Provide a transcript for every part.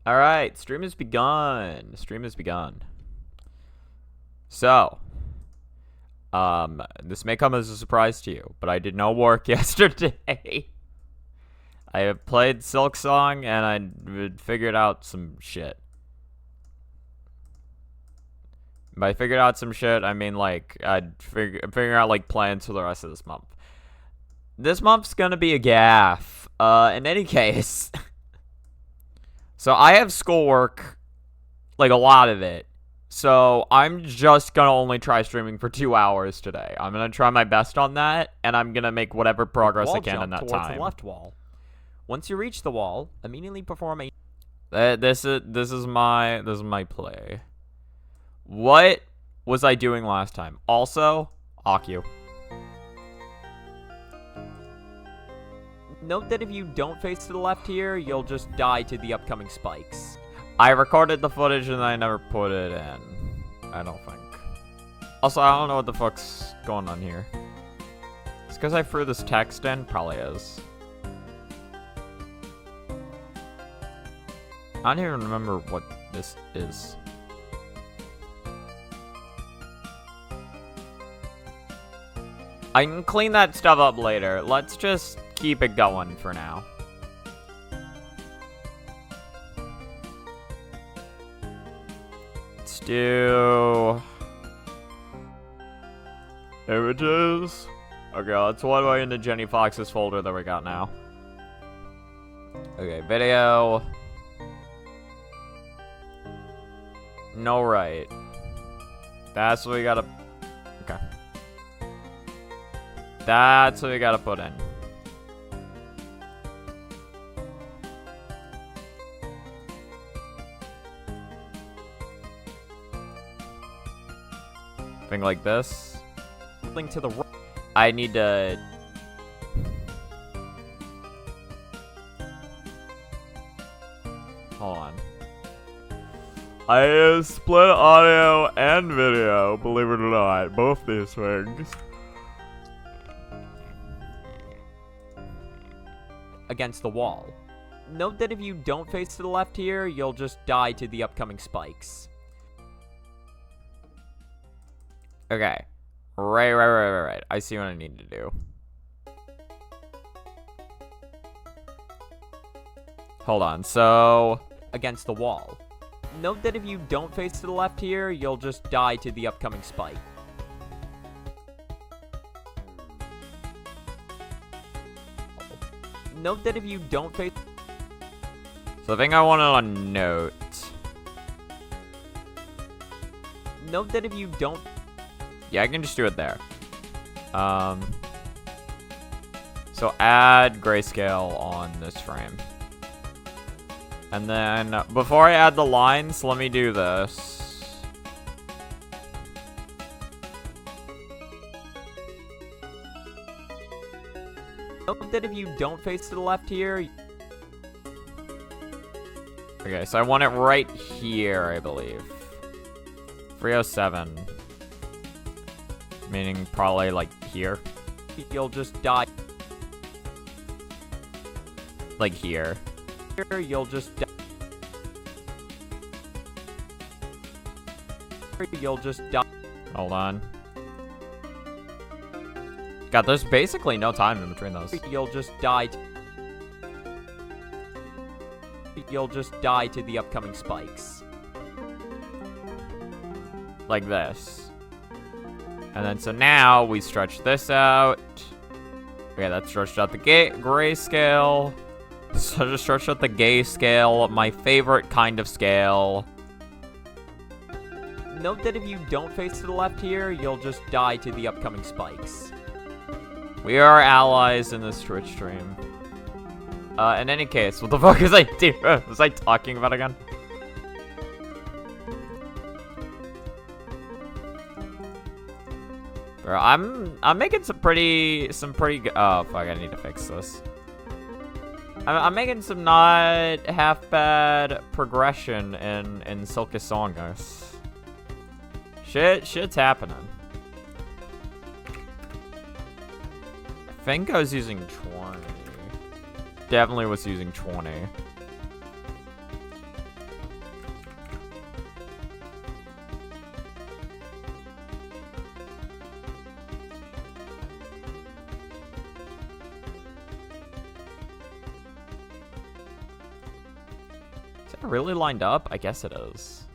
Alright, stream has begun. Stream has begun. So, this may come as a surprise to you, but I did no work yesterday. I have played Silksong and I figured out some shit. By figured out some shit, I mean like I'd figure out like plans for the rest of this month. This month's gonna be a gaff. In any case, so I have schoolwork, like a lot of it. So I'm just gonna only try streaming for 2 hours today. I'm gonna try my best on that, and I'm gonna make whatever progress I can in that time. The left wall. Once you reach the wall, immediately perform a. This is my play. What was I doing last time? Also, Akyu. Note that if you don't face to the left here, you'll just die to the upcoming spikes. I recorded the footage and I never put it in. I don't think. Also, I don't know what the fuck's going on here. It's because I threw this text in? Probably is. I don't even remember what this is. I can clean that stuff up later. Let's just keep it going for now. Let's do images. Okay, let's one way into Jenny Fox's folder that we got now. Okay, video. No, right. That's what we gotta. Okay. That's what we gotta put in. Thing like this. Link to the right. I need to. Hold on. I split audio and video, believe it or not. Both these things. Against the wall. Note that if you don't face to the left here, you'll just die to the upcoming spikes. Okay. Right. I see what I need to do. Hold on, so. Against the wall. Note that if you don't face to the left here, you'll just die to the upcoming spike. Note that if you don't face... So the thing I wanted to note. Note that if you don't... Yeah, I can just do it there. So add grayscale on this frame. And then, before I add the lines, let me do this. Note that if you don't face to the left here... Okay, so I want it right here, I believe. 307. Meaning probably, like, here. You'll just die. Like here. Here, you'll just die. You'll just die. Hold on. God, there's basically no time in between those. You'll just die. You'll just die to the upcoming spikes. Like this. And then, so now we stretch this out. Okay, that stretched out the grayscale. So just stretch out the gay scale, my favorite kind of scale. Note that if you don't face to the left here, you'll just die to the upcoming spikes. We are allies in this Twitch stream. In any case, what the fuck was I talking about again? Bro, I'm making some pretty oh fuck, I need to fix this. I'm making some not half bad progression in Silksong Is. Shit's happening. I think I was using 20. Definitely was using 20. it really lined up? I guess it is.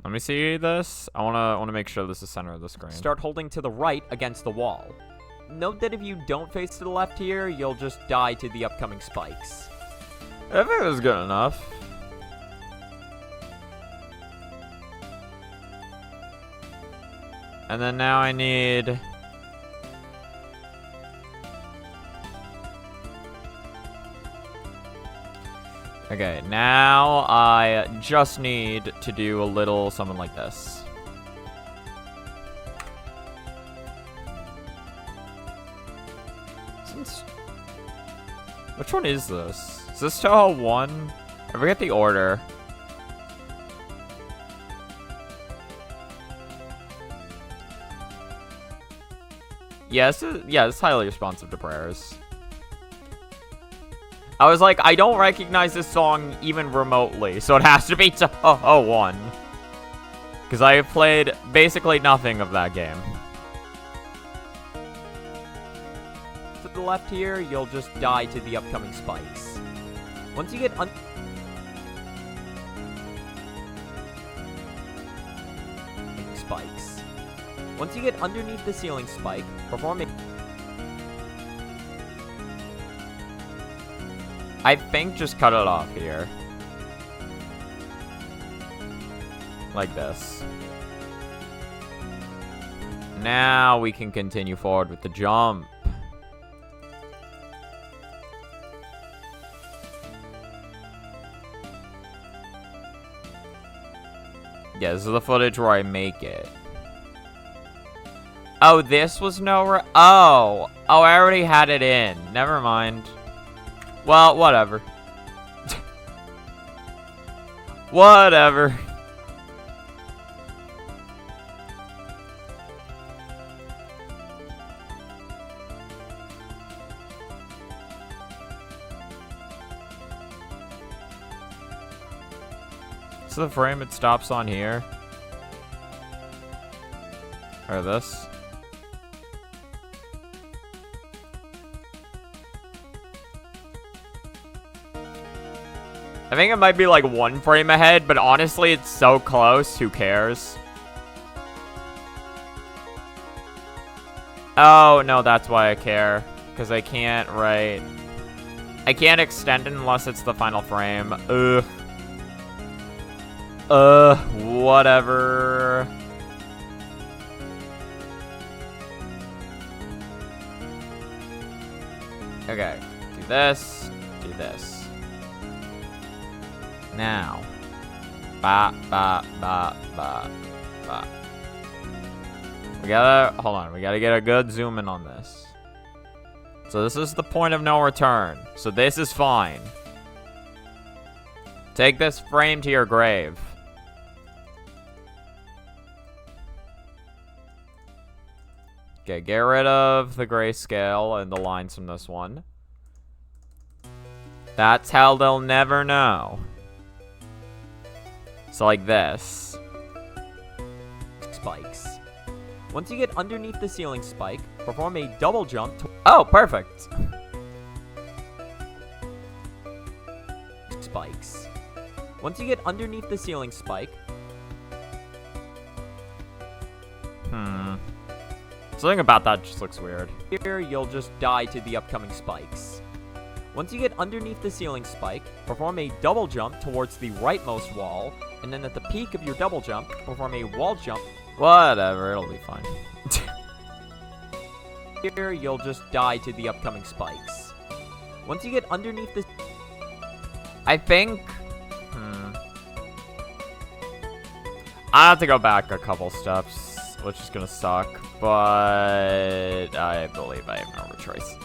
Let me see this. I wanna make sure this is center of the screen. Start holding to the right against the wall. Note that if you don't face to the left here, you'll just die to the upcoming spikes. I think it was good enough. And then now I need... Okay, now I just need to do a little something like this. Which one is this? Is this Toho 1? I forget the order. Yes, yeah, it's highly responsive to prayers. I was like, I don't recognize this song even remotely, so it has to be Toho 1. Because I have played basically nothing of that game. To the left here, you'll just die to the upcoming spikes. Once you get spikes. Once you get underneath the ceiling spike, perform a... I think just cut it off here. Like this. Now we can continue forward with the jump. Yeah, this is the footage where I make it. Oh, this was nowhere. Oh, I already had it in. Never mind. Well, whatever. Whatever. So the frame it stops on here. Or this. I think it might be like one frame ahead, but honestly, it's so close. Who cares? Oh, no, that's why I care. Because I can't write... I can't extend it unless it's the final frame. Whatever. Okay, do this, do this. Now. Ba, ba, ba, ba, ba. We gotta, hold on, we gotta get a good zoom in on this. So this is the point of no return. So this is fine. Take this frame to your grave. Okay, get rid of the grayscale and the lines from this one. That's how they'll never know. So like this. Spikes. Once you get underneath the ceiling spike, perform a double jump to... Oh, perfect. Spikes. Once you get underneath the ceiling spike... Something about that just looks weird. Here, you'll just die to the upcoming spikes. Once you get underneath the ceiling spike, perform a double jump towards the rightmost wall, and then at the peak of your double jump, perform a wall jump. Whatever, it'll be fine. Here, you'll just die to the upcoming spikes. Once you get underneath the... I think... I have to go back a couple steps, which is gonna suck, but I believe I have no other choice.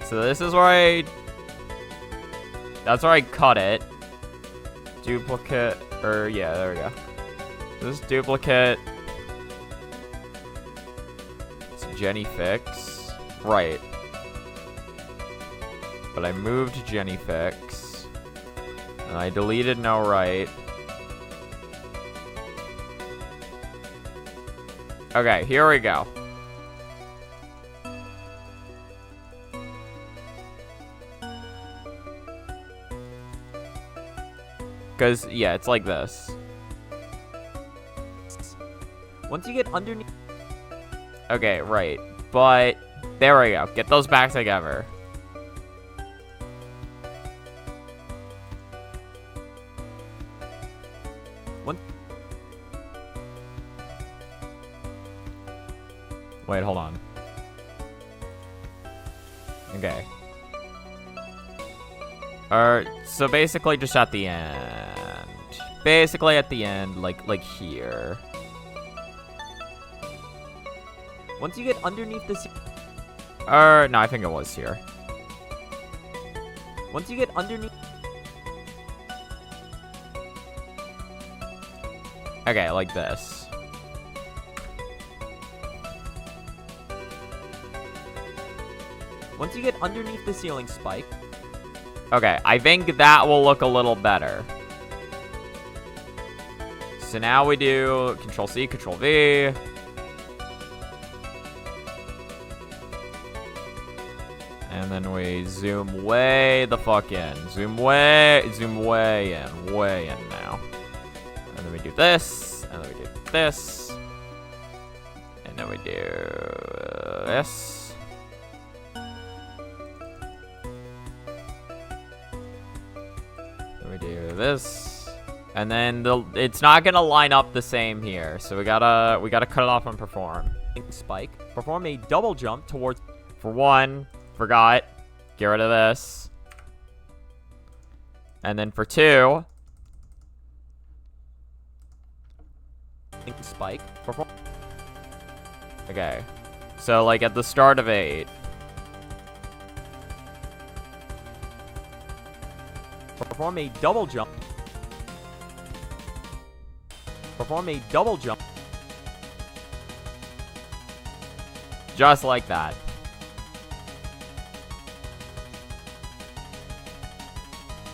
So this is where that's where I cut it. Duplicate, or yeah, there we go. This is duplicate. It's Jenny fix. Right. But I moved Jenny fix. And I deleted no right. Okay, here we go. Because, yeah, it's like this. Once you get underneath... Okay, right. But, there we go. Get those back together. Wait, hold on. Okay. So basically just at the end. Basically at the end, like here. Once you get underneath the... No, I think it was here. Once you get underneath... Okay, like this. Once you get underneath the ceiling spike... Okay, I think that will look a little better. So now we do Control-C, Control-V. And then we zoom way the fuck in. Zoom way in now. And then we do this, and then we do this. And then we do this. We do this, and then it's not gonna line up the same here, so we gotta cut it off and perform. Spike. Perform a double jump towards... For one, forgot. Get rid of this. And then for two... Spike. Perform... Okay. So, like, at the start of 8... Perform a double jump. Perform a double jump. Just like that.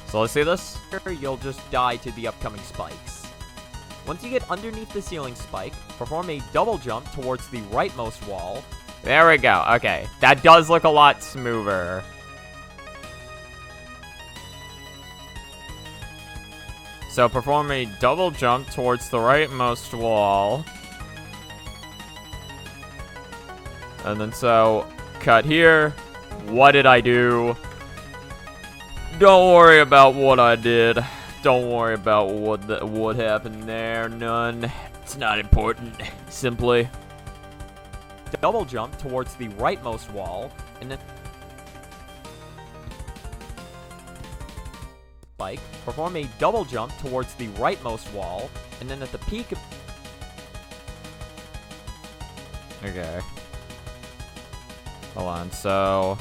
So let's see this. You'll just die to the upcoming spikes. Once you get underneath the ceiling spike, perform a double jump towards the rightmost wall. There we go. Okay. That does look a lot smoother. So perform a double jump towards the rightmost wall. And then so, cut here. What did I do? Don't worry about what I did. Don't worry about what happened there. None. It's not important. Simply. Double jump towards the rightmost wall, and then... Spike. Perform a double jump towards the rightmost wall, and then at the peak of... Okay. Hold on, so...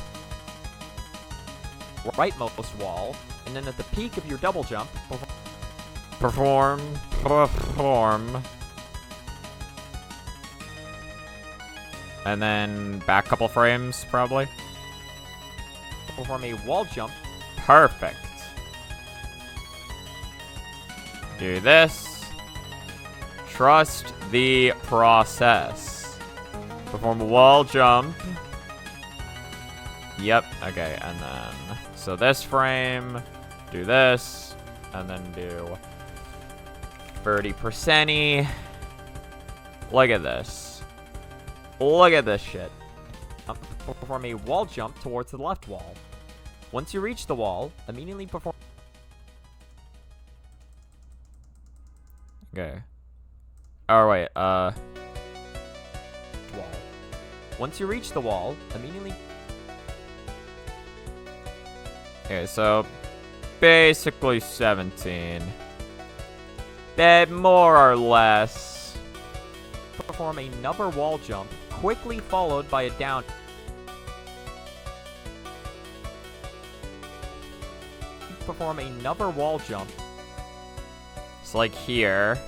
rightmost wall, and then at the peak of your double jump... Perform. And then back a couple frames, probably. Perform a wall jump. Perfect. Do this. Trust the process. Perform a wall jump. Yep, okay, and then... So this frame, do this, and then do 30%-y. Look at this. Look at this shit. Perform a wall jump towards the left wall. Once you reach the wall, immediately perform... Okay. Oh, wait, wall. Once you reach the wall, immediately... Okay, so basically 17. That more or less. Perform another wall jump, quickly followed by a down. Perform another wall jump. It's like here.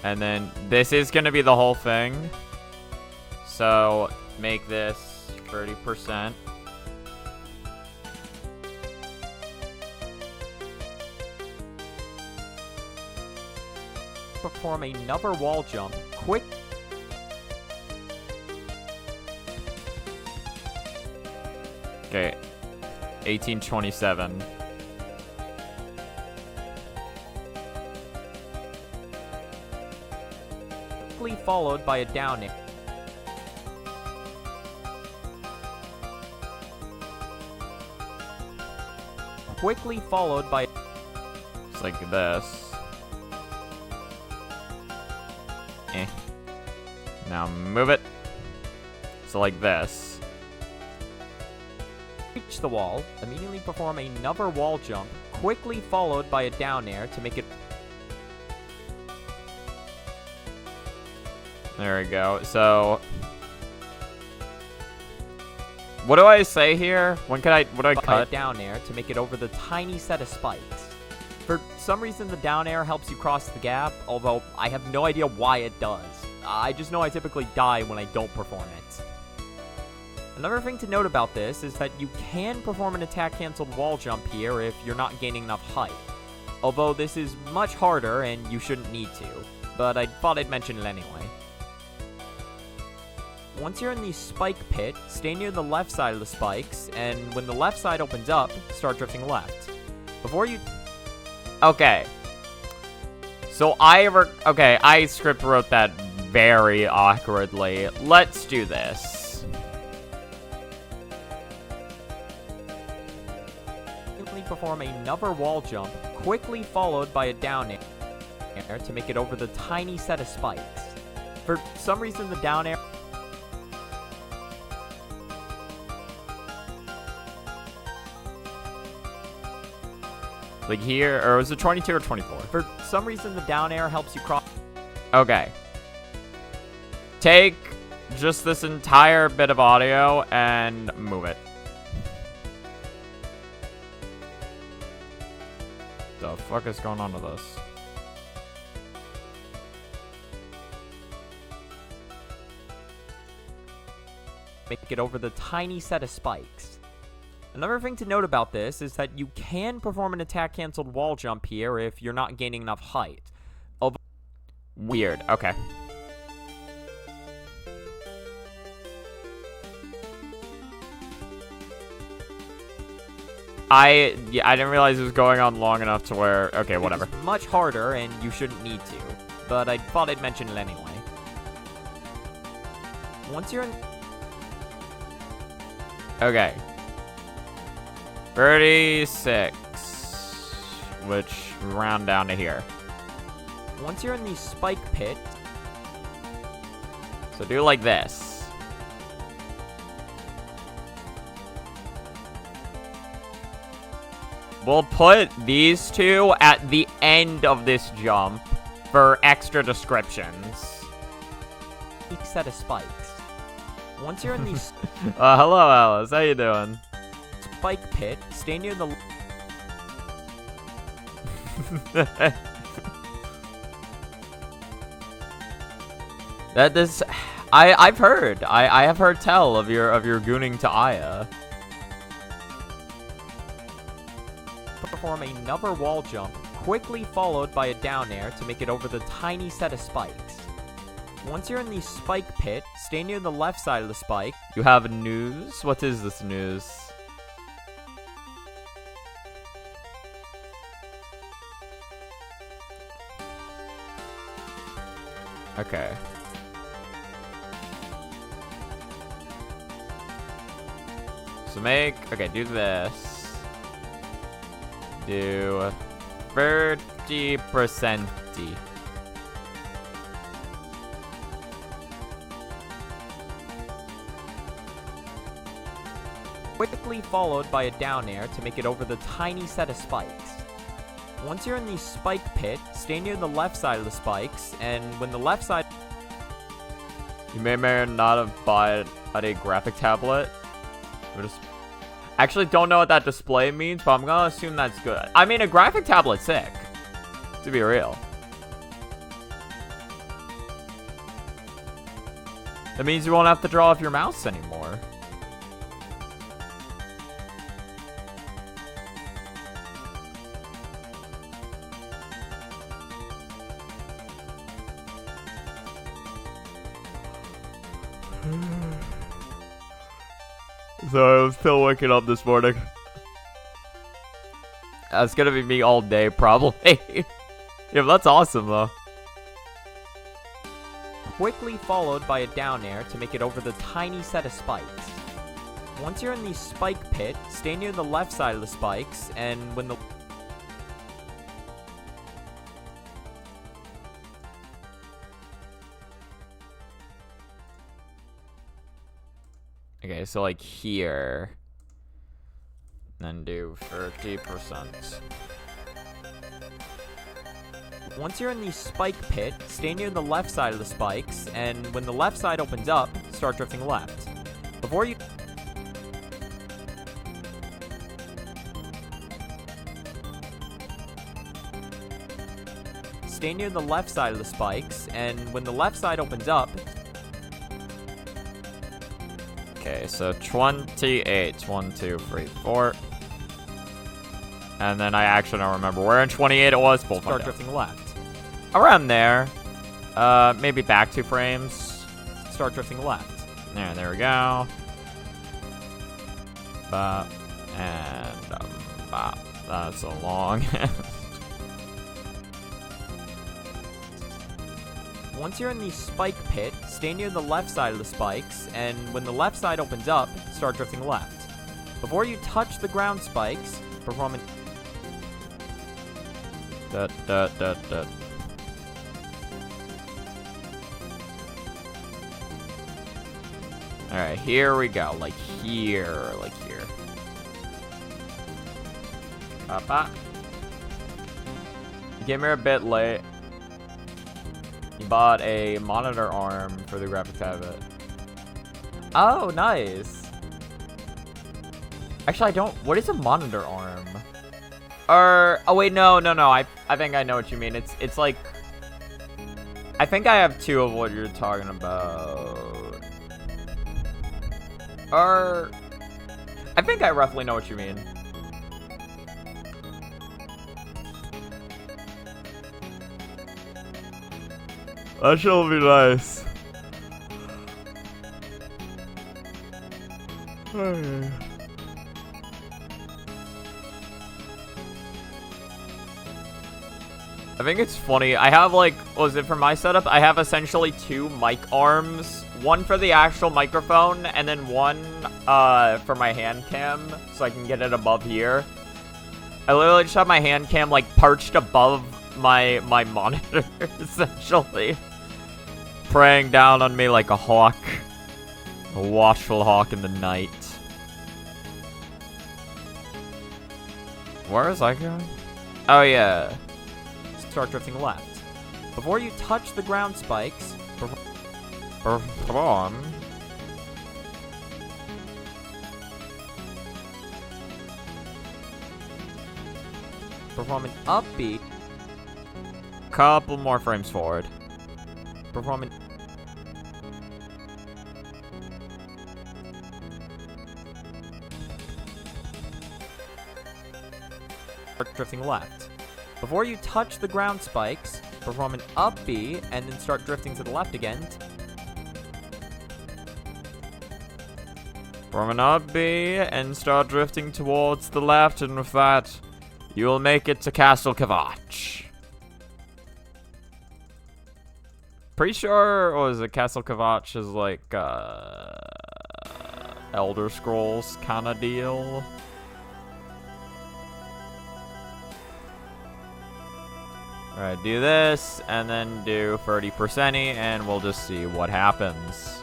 And then this is going to be the whole thing. So make this 30%. Perform another wall jump. Quick. Okay. 1827. Quickly followed by a down air. Quickly followed by. It's like this. Eh. Now move it. So like this. Reach the wall. Immediately perform another wall jump. Quickly followed by a down air to make it. There we go. So, what do I say here? What do I cut? Down air to make it over the tiny set of spikes. For some reason, the down air helps you cross the gap, although I have no idea why it does. I just know I typically die when I don't perform it. Another thing to note about this is that you can perform an attack-cancelled wall jump here if you're not gaining enough height. Although this is much harder and you shouldn't need to, but I thought I'd mention it anyway. Once you're in the spike pit, stay near the left side of the spikes, and when the left side opens up, start drifting left. Before you... Okay. So I script wrote that very awkwardly. Let's do this. Perform another wall jump, quickly followed by a down air to make it over the tiny set of spikes. For some reason, the down air... Like here, or was it 22 or 24? For some reason, the down air helps you cross... Okay. Take just this entire bit of audio and move it. The fuck is going on with this? Make it over the tiny set of spikes. Another thing to note about this is that you can perform an attack-cancelled wall jump here if you're not gaining enough height. Although... Weird. Okay. I didn't realize it was going on long enough to where... Okay, whatever. It's much harder, and you shouldn't need to. But I thought I'd mention it anyway. Once you're in... Okay. 36. Which, round down to here. Once you're in the spike pit... So do like this. We'll put these two at the end of this jump for extra descriptions. Each set of spikes. Once you're in the hello, Alice. How you doing? spike pit, stay near the... I've heard. I have heard tell of your gooning to Aya. Perform another wall jump, quickly followed by a down air to make it over the tiny set of spikes. Once you're in the spike pit, stay near the left side of the spike. You have news? What is this news? Okay. So do this. Do 30%. Quickly followed by a down air to make it over the tiny set of spikes. Once you're in the spike pit, stay near the left side of the spikes, and when the left side... You may or may not have bought a graphic tablet. Actually don't know what that display means, but I'm gonna assume that's good. I mean, a graphic tablet's sick, to be real. That means you won't have to draw off your mouse anymore. Sorry, I'm still waking up this morning. That's gonna be me all day, probably. Yeah, but that's awesome, though. Quickly followed by a down air to make it over the tiny set of spikes. Once you're in the spike pit, stay near the left side of the spikes, and when the... Okay, so like here. Then do 30%. Once you're in the spike pit, stay near the left side of the spikes, and when the left side opens up, start drifting left. Before you... Stay near the left side of the spikes, and when the left side opens up... Okay, so 28. 1, 2, 3, 4. And then I actually don't remember where in 28 it was. We'll Start find out. drifting left. Around there. Maybe back 2 frames. Start drifting left. There we go. Bop. Bop. That's so long. Once you're in the spike pit, stay near the left side of the spikes, and when the left side opens up, start drifting left. Before you touch the ground spikes, perform an... Alright, here we go. Like here. Papa. You came here a bit late. You bought a monitor arm for the graphic tablet. Oh, nice. Actually, I don't... What is a monitor arm? Oh wait, no. I think I know what you mean. It's like... I think I have 2 of what you're talking about. I think I roughly know what you mean. That should be nice. I think it's funny. I have like, was it for my setup? I have essentially 2 mic arms. One for the actual microphone, and then one for my hand cam, so I can get it above here. I literally just have my hand cam like perched above my monitor, essentially. Praying down on me like a hawk. A watchful hawk in the night. Where is I going? Oh, yeah. Start drifting left. Before you touch the ground spikes, perform. Perform an upbeat. Couple more frames forward. Perform an... Start drifting left. Before you touch the ground spikes, perform an up B, and then start drifting to the left again. Perform an up B, and start drifting towards the left, and with that, you will make it to Castle Kavach. Pretty sure, what is it, Castle Kavach is like, Elder Scrolls kind of deal. Alright, do this, and then do 30%, and we'll just see what happens.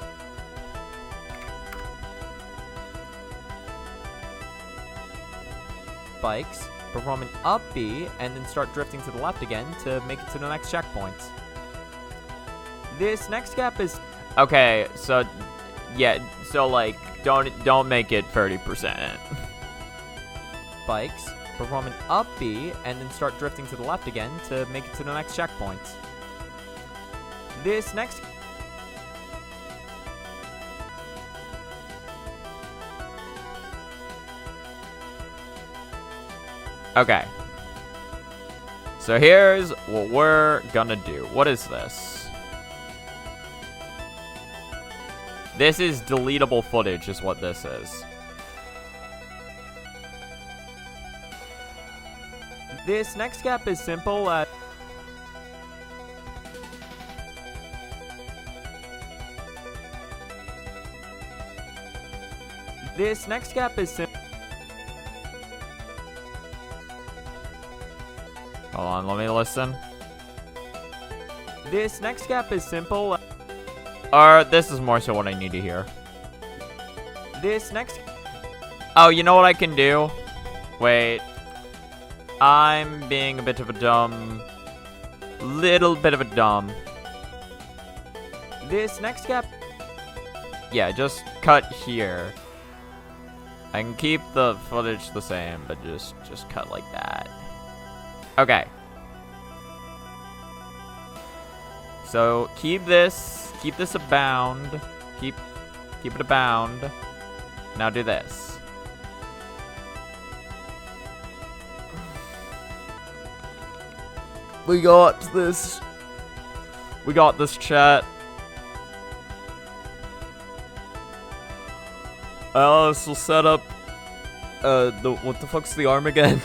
Spikes, perform an up B, and then start drifting to the left again to make it to the next checkpoint. This next gap is... Okay, so, yeah, so, like, don't make it 30%. Spikes, perform an up B, and then start drifting to the left again to make it to the next checkpoint. This next... Okay. So here's what we're gonna do. What is this? This is deletable footage is what this is. This next gap is simple. This next gap is simple. Hold on, let me listen. This next gap is simple. Or this is more so what I need to hear. This next... Oh, you know what I can do? Wait. I'm being a bit of a dumb... Little bit of a dumb. This next gap... Yeah, just cut here. I can keep the footage the same, but just cut like that. Okay. So keep this a bound. Keep it a bound. Now do this. We got this. We got this, chat. This will set up what the fuck's the arm again?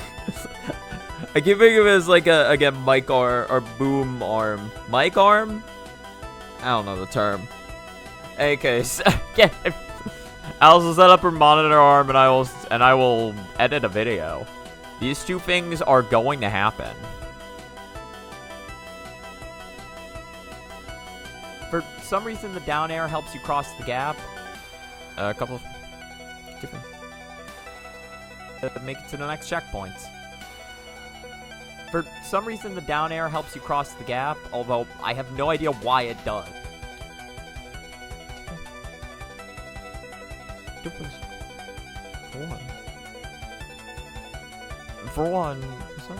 I keep thinking of it as like a mic or boom arm. Mic arm? I don't know the term. Okay, so yeah. Alice will set up her monitor arm and I will edit a video. These two things are going to happen. For some reason, the down air helps you cross the gap. A couple of different. Make it to the next checkpoint. For some reason, the down air helps you cross the gap, although I have no idea why it does. For one. Sorry.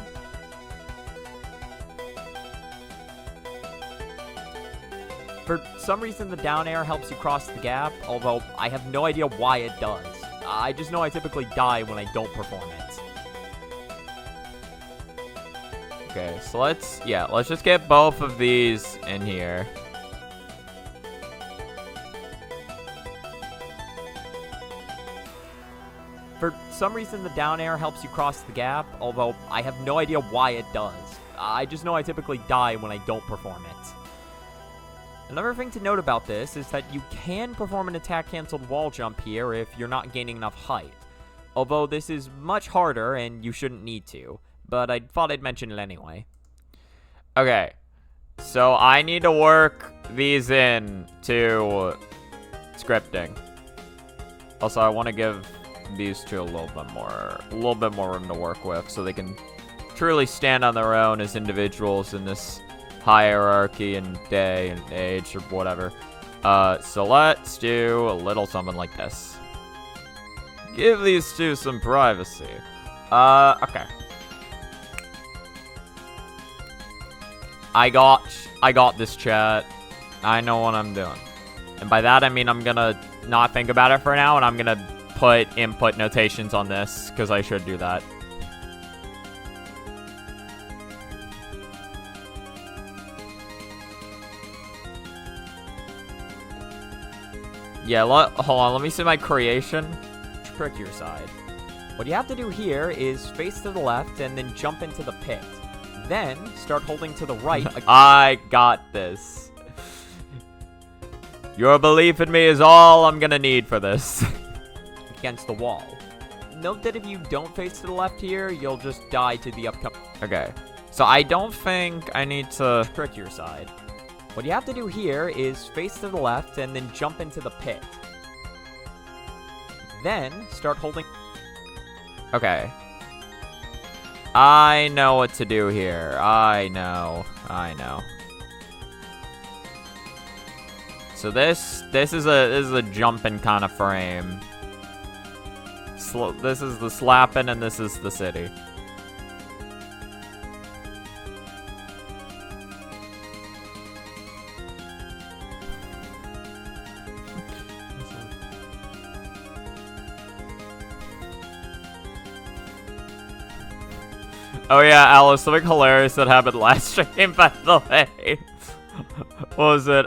For some reason, the down air helps you cross the gap, although I have no idea why it does. I just know I typically die when I don't perform it. Okay, so let's just get both of these in here. For some reason, the down air helps you cross the gap, although I have no idea why it does. I just know I typically die when I don't perform it. Another thing to note about this is that you can perform an attack-cancelled wall jump here if you're not gaining enough height. Although this is much harder and you shouldn't need to, but I thought I'd mention it anyway. Okay, so I need to work these in to scripting. Also, I want to give these two a little bit more room to work with, so they can truly stand on their own as individuals in this hierarchy and day and age or whatever. So let's do a little something like this. Give these two some privacy. Okay. I got this, chat. I know what I'm doing. And by that, I mean I'm gonna not think about it for now, and I'm gonna put input notations on this, because I should do that. Yeah, hold on, let me see my creation. Trickier side. What you have to do here is face to the left and then jump into the pit. Then, start holding to the right. I got this. Your belief in me is all I'm gonna need for this. Against the wall. Note that if you don't face to the left here, you'll just die to the upcoming. Okay, so I don't think I need to... Trickier side. What you have to do here is face to the left and then jump into the pit. Then, start holding... Okay. I know what to do here. I know. So this is a jumping kind of frame. This is the slapping and this is the city. Oh yeah, Alice, something hilarious that happened last stream, by the way. What was it?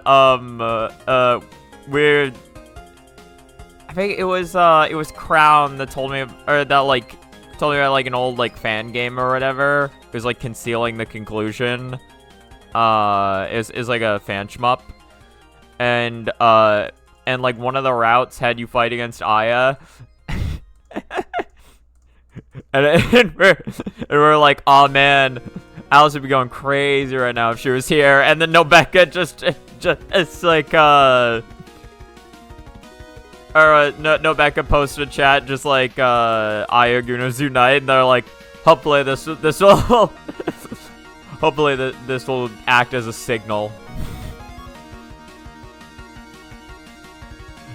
I think it was Crown that told me, or that like told me about like an old like fan game or whatever. It was like concealing the conclusion. Is like a fan shmup, and like one of the routes had you fight against Aya. and we're like, oh man, Alice would be going crazy right now if she was here. And then Nobeka just it's like Nobeka posted a chat just like Aya Gunos Unite, and they're like, hopefully this will hopefully this will act as a signal.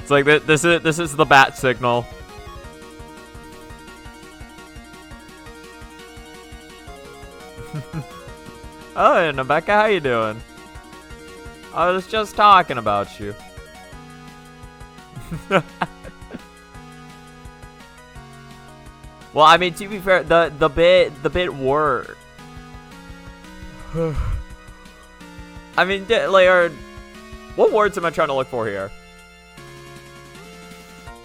It's like this is the bat signal. Oh, Nobeka, how you doing? I was just talking about you. Well, I mean, to be fair, the bit word. I mean, like, what words am I trying to look for here?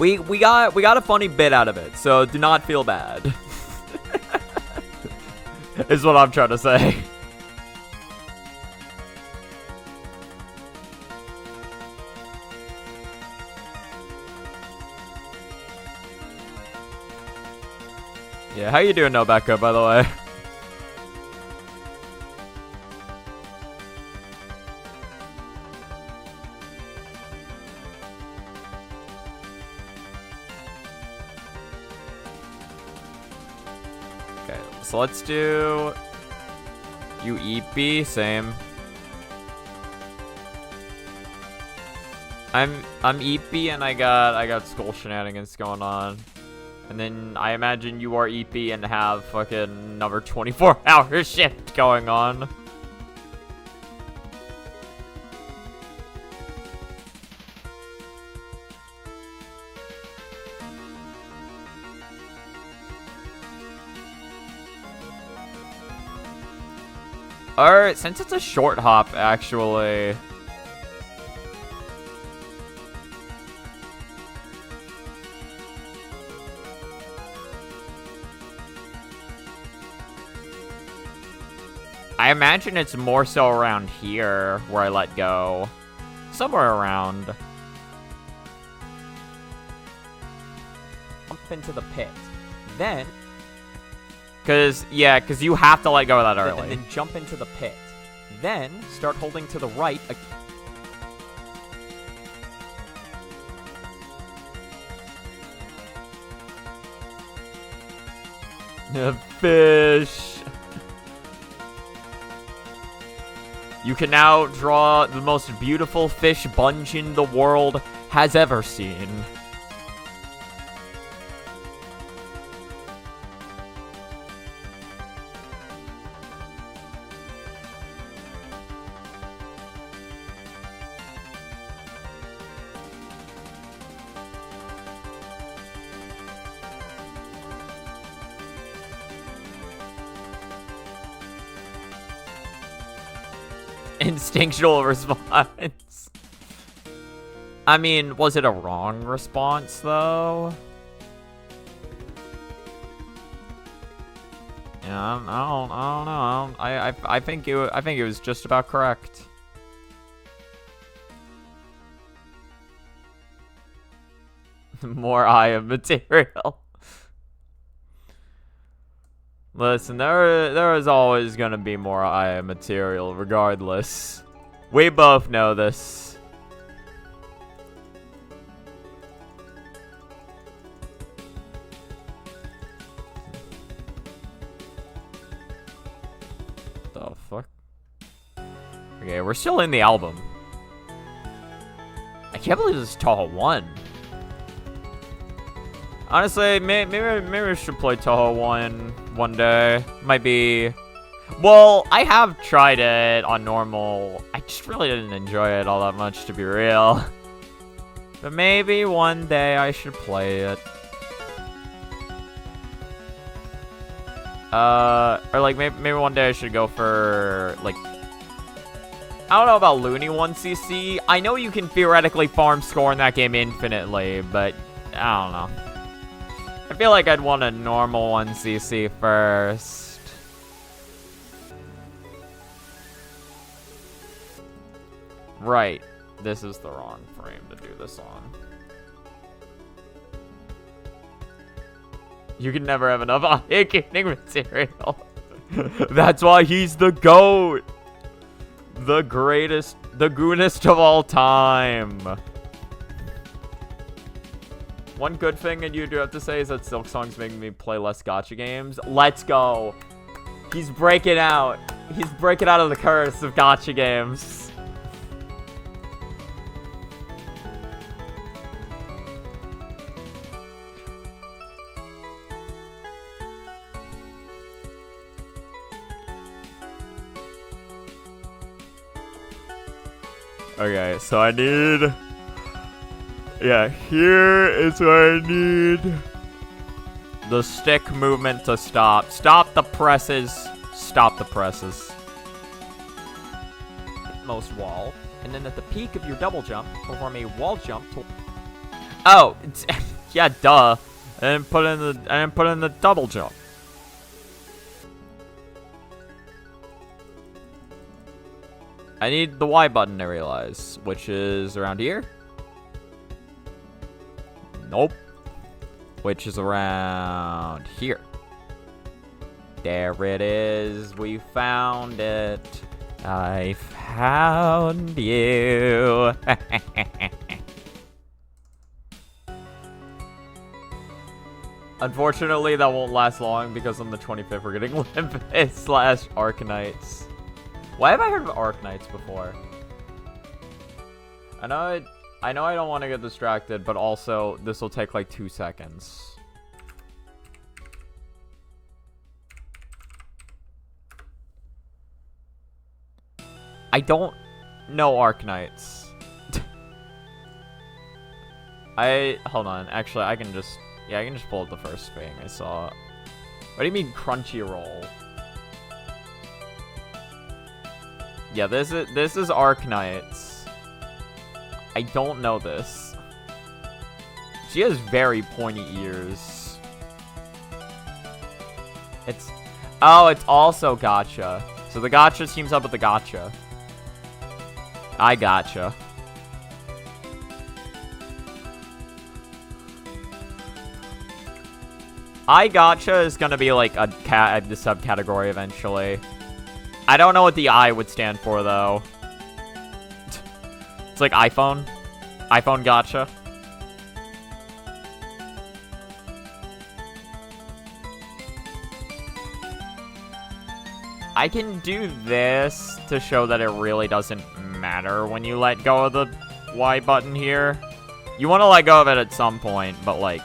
We got a funny bit out of it, so do not feel bad. Is what I'm trying to say. Yeah, how you doing, Nobeka, by the way? Okay, so let's do you EP, same. I'm EP and I got skull shenanigans going on. And then I imagine you are EP and have fucking another 24-hour shift going on. Alright, since it's a short hop, actually. I imagine it's more so around here where I let go. Somewhere around. Jump into the pit. Then... Cause you have to let go of that early. And then jump into the pit. Then, start holding to the right... The fish. You can now draw the most beautiful fish Bungeon the world has ever seen. Instinctual response. I mean, was it a wrong response, though? Yeah, I don't know. I think it was just about correct. More Aya material. Listen, there is always gonna be more Aya material, regardless. We both know this. The fuck? Okay, we're still in the album. I can't believe this is Touhou 1. Honestly, maybe we should play Touhou 1 one day. Might be... Well, I have tried it on normal. I just really didn't enjoy it all that much, to be real. But maybe one day I should play it. Or like maybe one day I should go for like... I don't know about Looney 1cc. I know you can theoretically farm score in that game infinitely, but I don't know. I feel like I'd want a normal 1cc first. Right. This is the wrong frame to do this on. You can never have enough eating material. That's why he's the GOAT. The greatest, the goonest of all time. One good thing that you do have to say is that Silksong's making me play less gacha games. Let's go. He's breaking out. He's breaking out of the curse of gacha games. Okay, so I need... Yeah, here is where I need the stick movement to stop. Stop the presses. Stop the presses. Most wall, and then at the peak of your double jump, perform a wall jump to... Oh, yeah, duh. I didn't put in the double jump. I need the Y button to realize, which is around here. Nope. Which is around here. There it is. We found it. I found you. Unfortunately, that won't last long because on the 25th we're getting Olympus / Arknights. Why have I heard of Arknights before? I know I don't want to get distracted, but also this will take like 2 seconds. I don't know Arknights. Hold on. Actually, I can just pull up the first thing I saw. What do you mean Crunchyroll? Yeah, this is Arknights. I don't know this. She has very pointy ears. It's also gacha. So the gacha teams up with the gacha. I gotcha. I gotcha is gonna be like the subcategory eventually. I don't know what the I would stand for though. It's like iPhone. iPhone gotcha. I can do this to show that it really doesn't matter when you let go of the Y button here. You want to let go of it at some point, but like,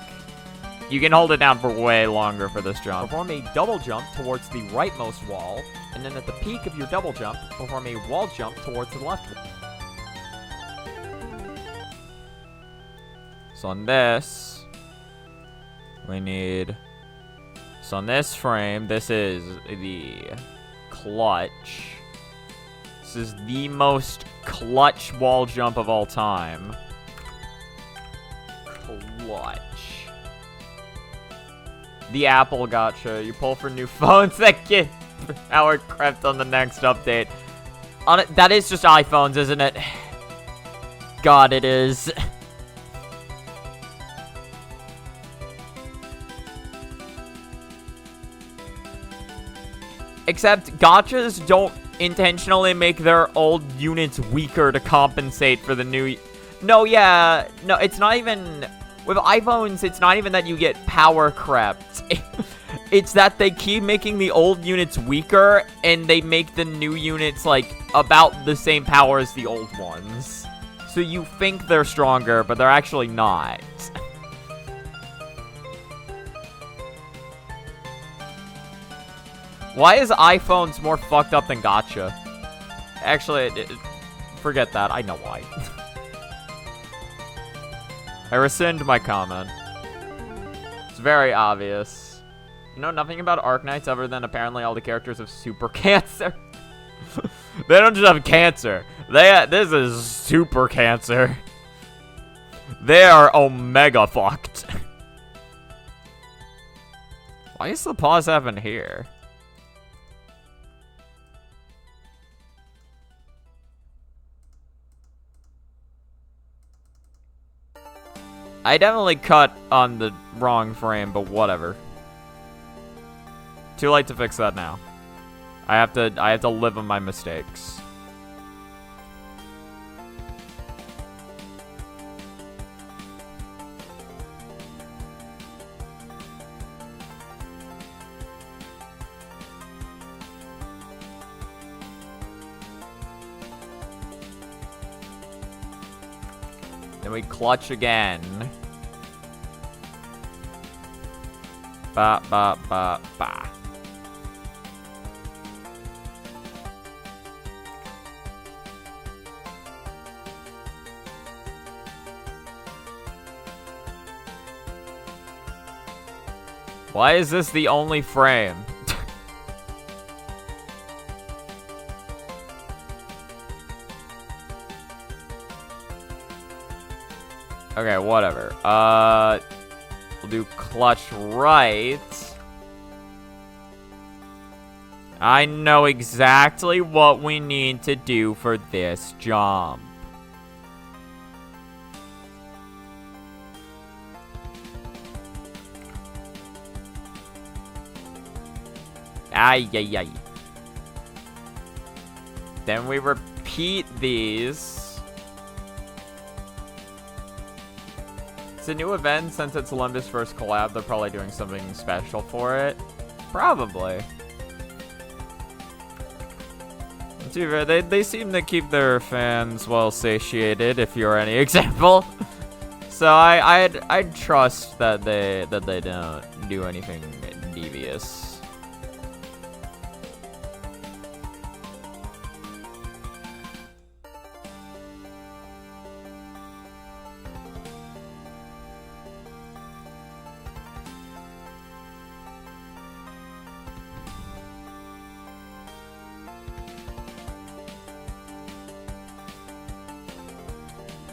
you can hold it down for way longer for this jump. Perform a double jump towards the rightmost wall, and then at the peak of your double jump, perform a wall jump towards the left wall. So on this, we need... So on this frame, this is the clutch. This is the most clutch wall jump of all time. Clutch. The Apple gotcha. You pull for new phones that get power crept on the next update. On it, that is just iPhones, isn't it? God, it is. Except gotchas don't intentionally make their old units weaker to compensate for the new... No, yeah. No, it's not even... With iPhones, it's not even that you get power crept. It's that they keep making the old units weaker, and they make the new units, like, about the same power as the old ones. So you think they're stronger, but they're actually not. Why is iPhones more fucked up than gacha? Actually, forget that. I know why. I rescind my comment. It's very obvious. You know nothing about Arknights other than apparently all the characters have super cancer. They don't just have cancer. This is super cancer. They are omega fucked. Why does the pause happen here? I definitely cut on the wrong frame, but whatever. Too late to fix that now. I have to live with my mistakes. Then we clutch again. Ba ba ba ba. Why is this the only frame? Okay, whatever. We'll do clutch right. I know exactly what we need to do for this jump. Ay, ay, ay. Then we repeat these. It's a new event since it's Olympus' first collab. They're probably doing something special for it. Probably. To be fair, they seem to keep their fans well satiated, if you're any example. So I'd trust that they don't do anything devious.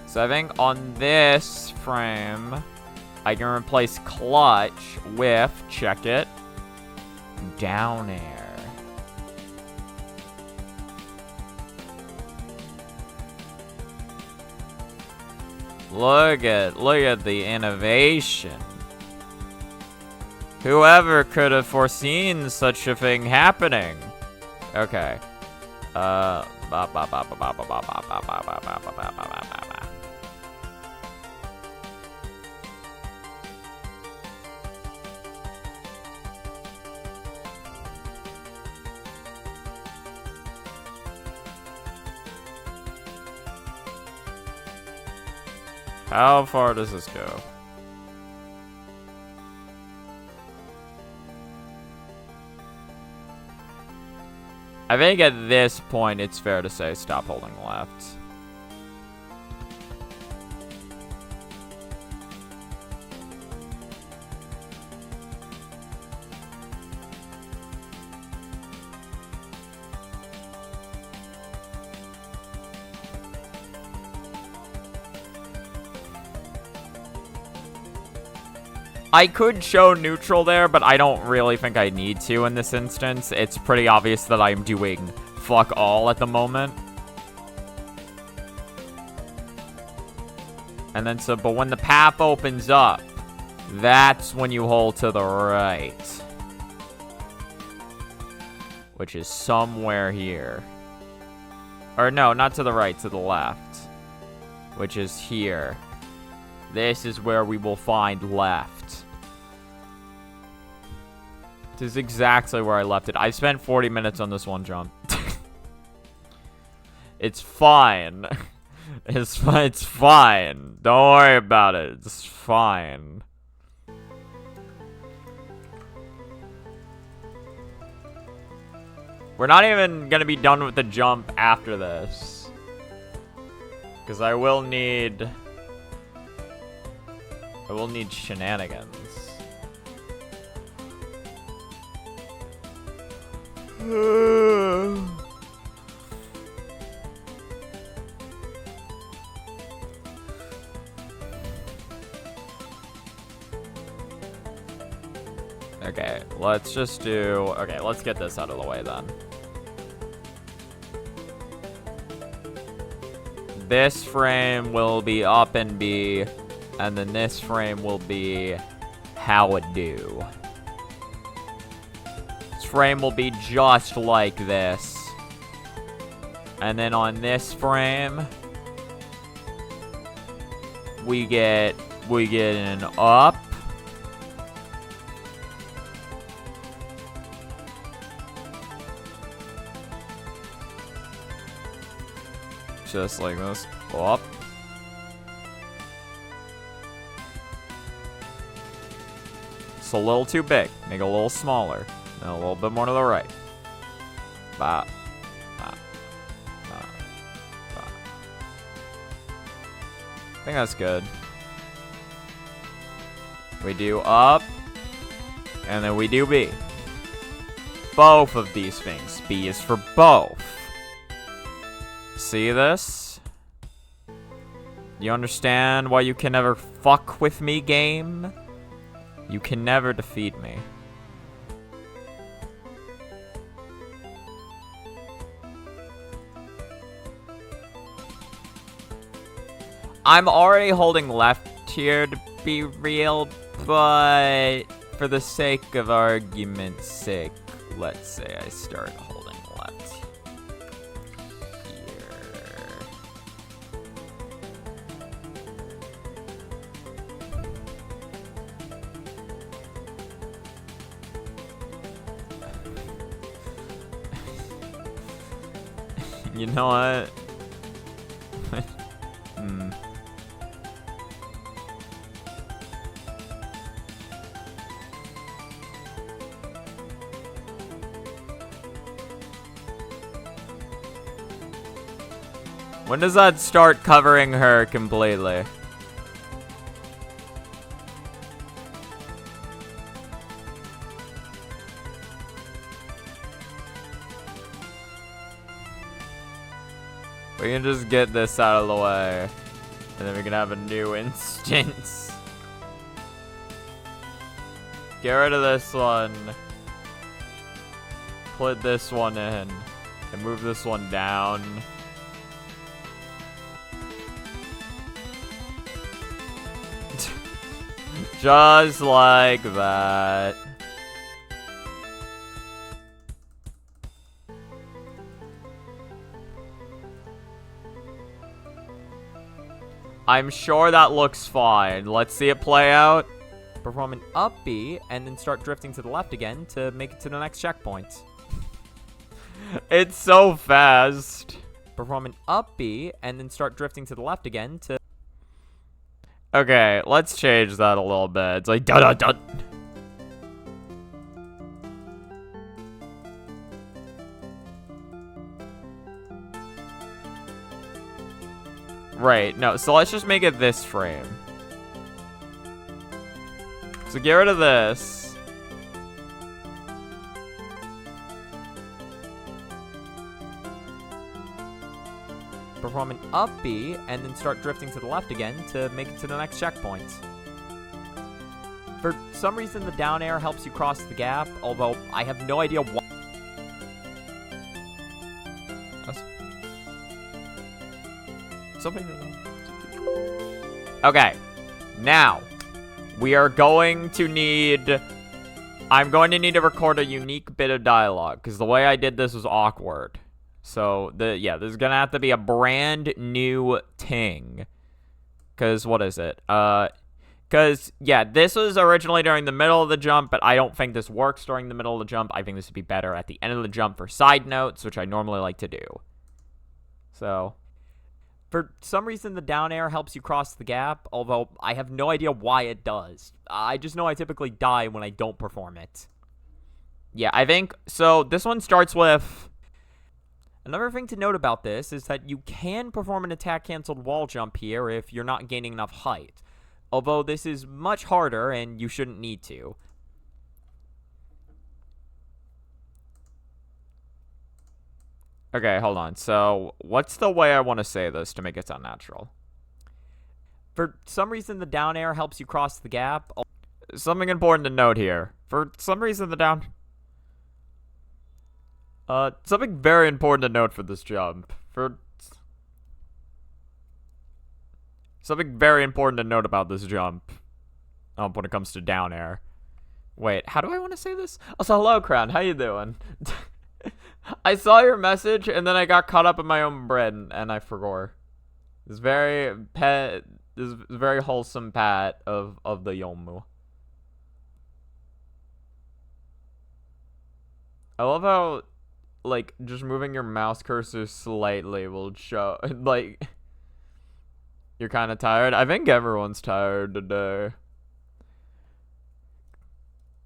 So I think on this frame, I can replace clutch with, check it, down air. Look at the innovation. Whoever could have foreseen such a thing happening? Okay. How far does this go? I think at this point it's fair to say stop holding left. I could show neutral there, but I don't really think I need to in this instance. It's pretty obvious that I'm doing fuck all at the moment. And then but when the path opens up, that's when you hold to the right. Which is somewhere here. Or no, not to the right, to the left. Which is here. This is where we will find left. This is exactly where I left it. I spent 40 minutes on this one jump. It's fine. It's fine. Don't worry about it. It's fine. We're not even gonna be done with the jump after this. Because I will need shenanigans. Okay, let's just do... Okay, let's get this out of the way then. This frame will be up and B, and then this frame will be how it do. This frame will be just like this. And then on this frame, we get an up. Just like this. Up. It's a little too big. Make it a little smaller. And a little bit more to the right. Bop. Bop. Bop. Bop. I think that's good. We do up. And then we do B. Both of these things. B is for both. See this? You understand why you can never fuck with me, game? You can never defeat me. I'm already holding left here to be real, but for the sake of argument's sake, let's say I start holding left. You know what? When does that start covering her completely? We can just get this out of the way. And then we can have a new instance. Get rid of this one. Put this one in. And move this one down. Just like that. I'm sure that looks fine. Let's see it play out. Perform an up B and then start drifting to the left again to make it to the next checkpoint. It's so fast. Perform an up B and then start drifting to the left again to... Okay, let's change that a little bit. It's like da-da-da. Right, no, so let's just make it this frame. So get rid of this. Perform an up B and then start drifting to the left again to make it to the next checkpoint. For some reason, the down air helps you cross the gap, although I have no idea why. Okay, now we are going to need... I'm going to need to record a unique bit of dialogue, because the way I did this was awkward. So, yeah, this is going to have to be a brand new thing. Because, what is it? Because, yeah, this was originally during the middle of the jump, but I don't think this works during the middle of the jump. I think this would be better at the end of the jump for side notes, which I normally like to do. So, for some reason, the down air helps you cross the gap, although I have no idea why it does. I just know I typically die when I don't perform it. Yeah, I think, so this one starts with... Another thing to note about this is that you can perform an attack-canceled wall jump here if you're not gaining enough height. Although this is much harder and you shouldn't need to. Okay, hold on. So, what's the way I want to say this to make it sound natural? For some reason, the down air helps you cross the gap. Something important to note here. For some reason, something very important to note for this jump. Something very important to note about this jump. When it comes to down air. Wait, how do I want to say this? Also, hello, Crown. How you doing? I saw your message, and then I got caught up in my own bread, and I forgot. This very wholesome pat of the Yomu. I love how, like, just moving your mouse cursor slightly will show, like, you're kind of tired. I think everyone's tired today.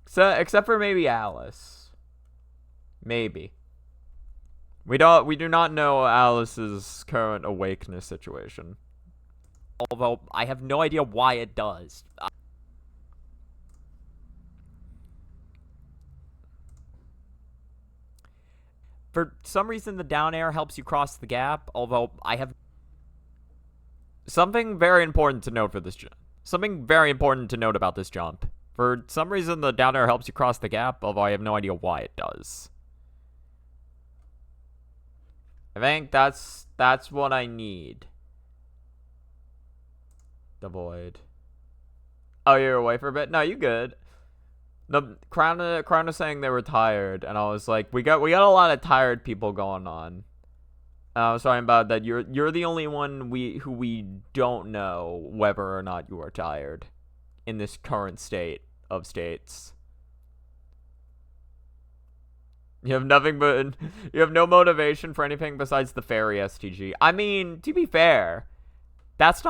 So, except for maybe Alice. Maybe. We do not know Alice's current awakeness situation. Although, I have no idea why it does. For some reason, the down air helps you cross the gap, although I have... Something very important to note for this jump. Something very important to note about this jump. For some reason, the down air helps you cross the gap, although I have no idea why it does. I think that's what I need. The void. Oh, you're away for a bit? No, you good. The Crown was saying they were tired, and I was like, we got a lot of tired people going on. And I was talking about that you're the only one who we don't know whether or not you are tired in this current state of states. You have no motivation for anything besides the fairy STG. I mean, to be fair, that's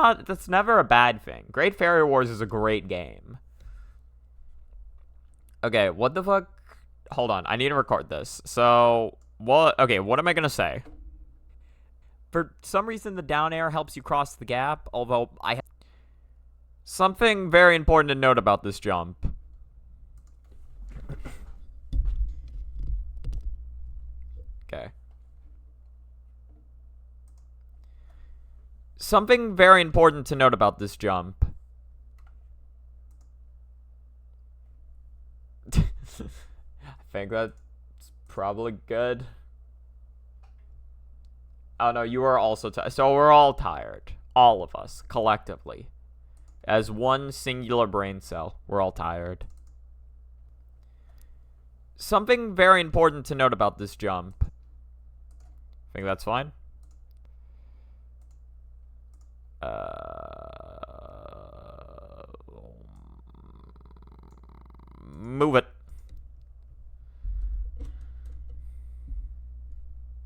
never a bad thing. Great Fairy Wars is a great game. Okay, what the fuck? Hold on, I need to record this. So, what am I gonna say? For some reason, the down air helps you cross the gap, although I have... Something very important to note about this jump. Okay. Something very important to note about this jump. I think that's probably good. Oh no, you are also tired. So we're all tired. All of us, collectively. As one singular brain cell, we're all tired. Something very important to note about this jump. I think that's fine. Move it.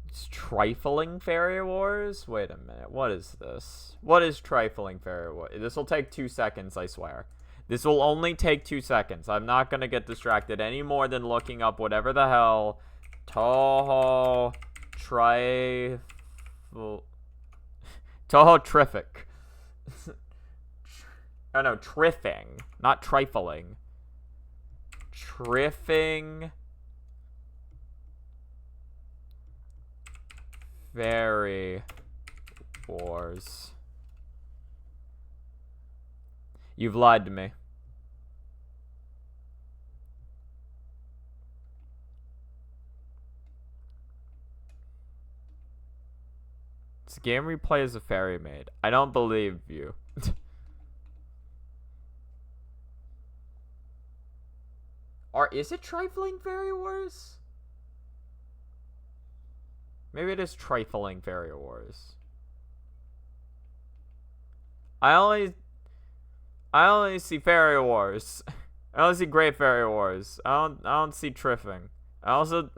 It's Trifling Fairy Wars? Wait a minute. What is this? What is Trifling Fairy Wars? This will take 2 seconds, I swear. This will only take 2 seconds. I'm not going to get distracted any more than looking up whatever the hell Toho Triffic. Oh no, Triffing. Not Trifling. Triffing Fairy Wars. You've lied to me. This game replay as a fairy maid. I don't believe you. Or is it Trifling Fairy Wars? Maybe it is Trifling Fairy Wars. I only see Fairy Wars. I only see Great Fairy Wars. I don't see Triffing. I also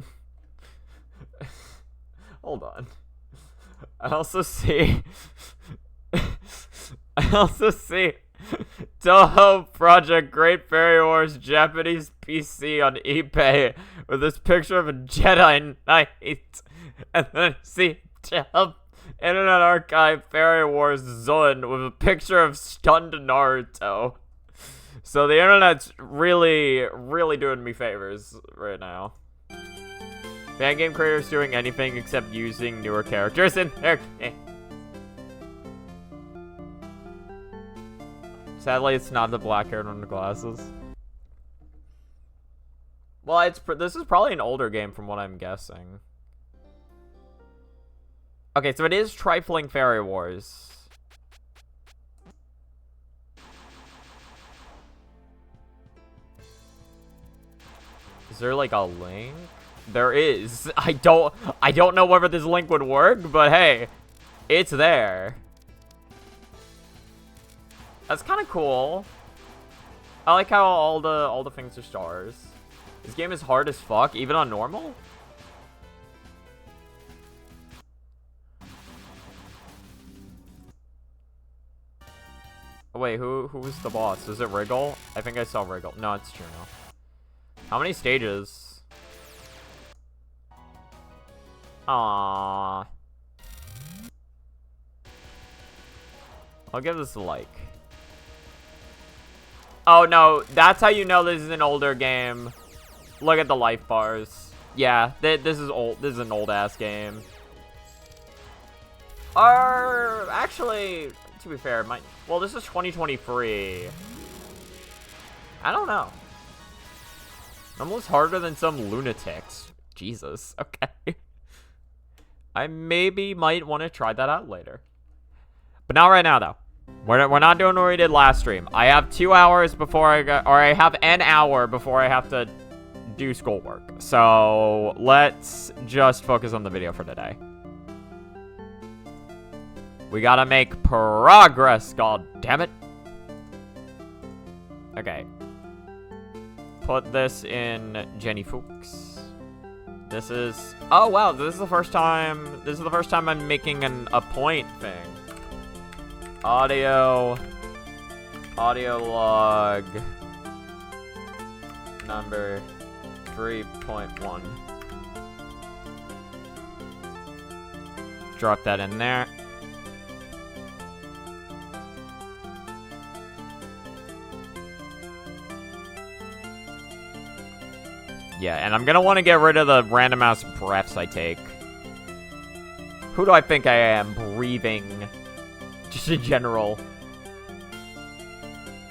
hold on. I also see Toho Project Great Fairy Wars Japanese PC on eBay with this picture of a Jedi Knight. And then I see Internet Archive Fairy Wars Zun with a picture of stunned Naruto. So the internet's really doing me favors right now. Fan game creators doing anything except using newer characters in their game. Sadly, it's not the black hair on the glasses. Well, this is probably an older game from what I'm guessing. Okay, so it is Trifling Fairy Wars. Is there like a link? There is. I don't know whether this link would work, but hey, it's there. That's kind of cool. I like how all the things are stars. This game is hard as fuck, even on normal. Oh, wait, who was the boss? Was it Wriggle? I think I saw Wriggle. No, it's Juno. How many stages? Aww. I'll give this a like. Oh no, that's how you know this is an older game. Look at the life bars. Yeah, this is old. This is an old ass game. Or actually, to be fair, well, this is 2023. I don't know. Almost harder than some lunatics. Jesus. Okay. I maybe might want to try that out later. But not right now, though. We're not doing what we did last stream. I have 2 hours before I have an hour before I have to do schoolwork. So let's just focus on the video for today. We gotta make progress, god damn it. Okay. Put this in Jenny Fuchs. This is... Oh wow, this is the first time I'm making a point thing. Audio log number 3.1. Drop that in there. Yeah, and I'm gonna want to get rid of the random ass breaths I take. Who do I think I am? Breathing. Just in general.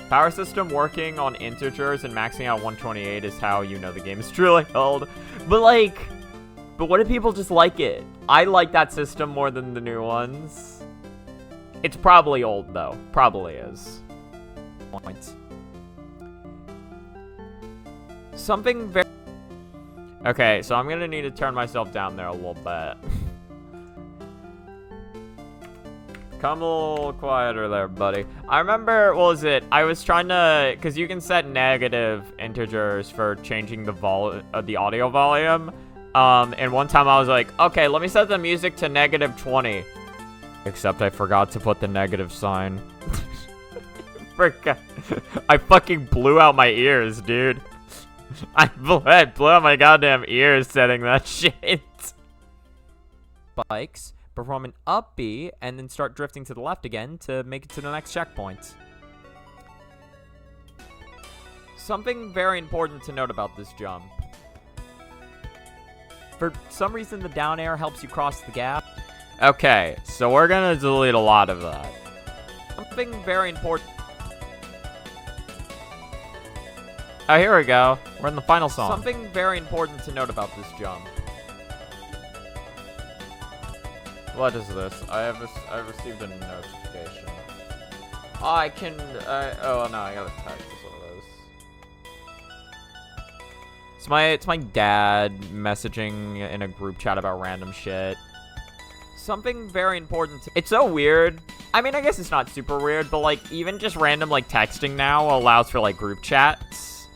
Power system working on integers and maxing out 128 is how you know the game is truly old. But what if people just like it? I like that system more than the new ones. It's probably old though. Probably is. Points. Something very... Okay, so I'm gonna need to turn myself down there a little bit. Come a little quieter there, buddy. I remember, what was it? I was trying to, because you can set negative integers for changing the audio volume. And one time I was like, okay, let me set the music to -20. Except I forgot to put the negative sign. I fucking blew out my ears, dude. I blew out my goddamn ears setting that shit. Bikes. Perform an up B, and then start drifting to the left again to make it to the next checkpoint. Something very important to note about this jump. For some reason, the down air helps you cross the gap. Okay, so we're gonna delete a lot of that. Something very important... Oh, here we go. We're in the final song. Something very important to note about this jump. What is this? I received a notification. Oh, I can... oh, no, I gotta type this one of those. It's my dad messaging in a group chat about random shit. Something very important to... It's so weird. I mean, I guess it's not super weird, but, like, even just random, like, texting now allows for, like, group chats.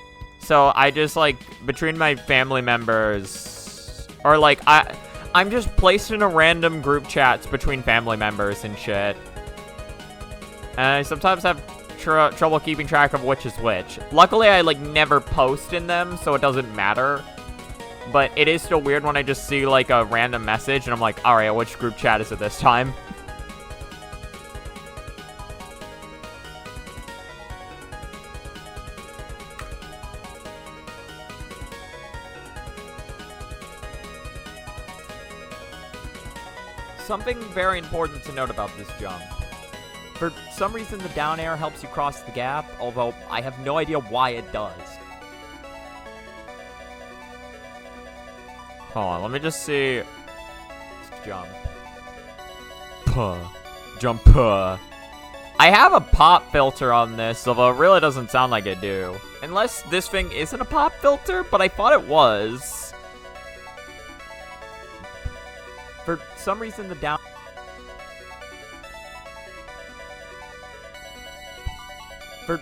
So I just, like, between my family members... Or, like, I'm just placed in a random group chats between family members and shit. And I sometimes have trouble keeping track of which is which. Luckily, I, like, never post in them, so it doesn't matter. But it is still weird when I just see, like, a random message, and I'm like, alright, which group chat is it this time? Something very important to note about this jump. For some reason, the down air helps you cross the gap, although I have no idea why it does. Hold on, let me just see. Let's jump. Puh. Jump. Puh. I have a pop filter on this, although it really doesn't sound like I do. Unless this thing isn't a pop filter, but I thought it was. For some reason, the down... For...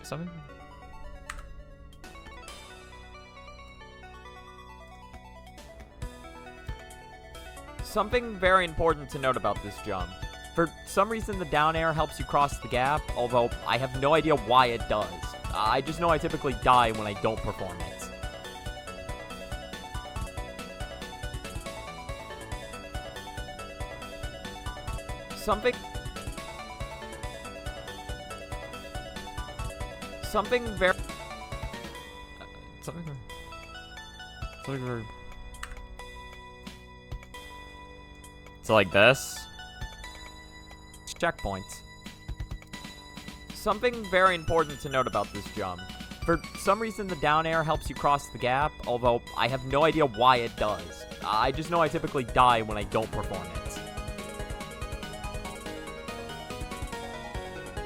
Something? Something very important to note about this jump. For some reason, the down air helps you cross the gap, although I have no idea why it does. I just know I typically die when I don't perform it. Something very... Something very... So like this? Checkpoints. Something very important to note about this jump. For some reason, the down air helps you cross the gap, although I have no idea why it does. I just know I typically die when I don't perform it.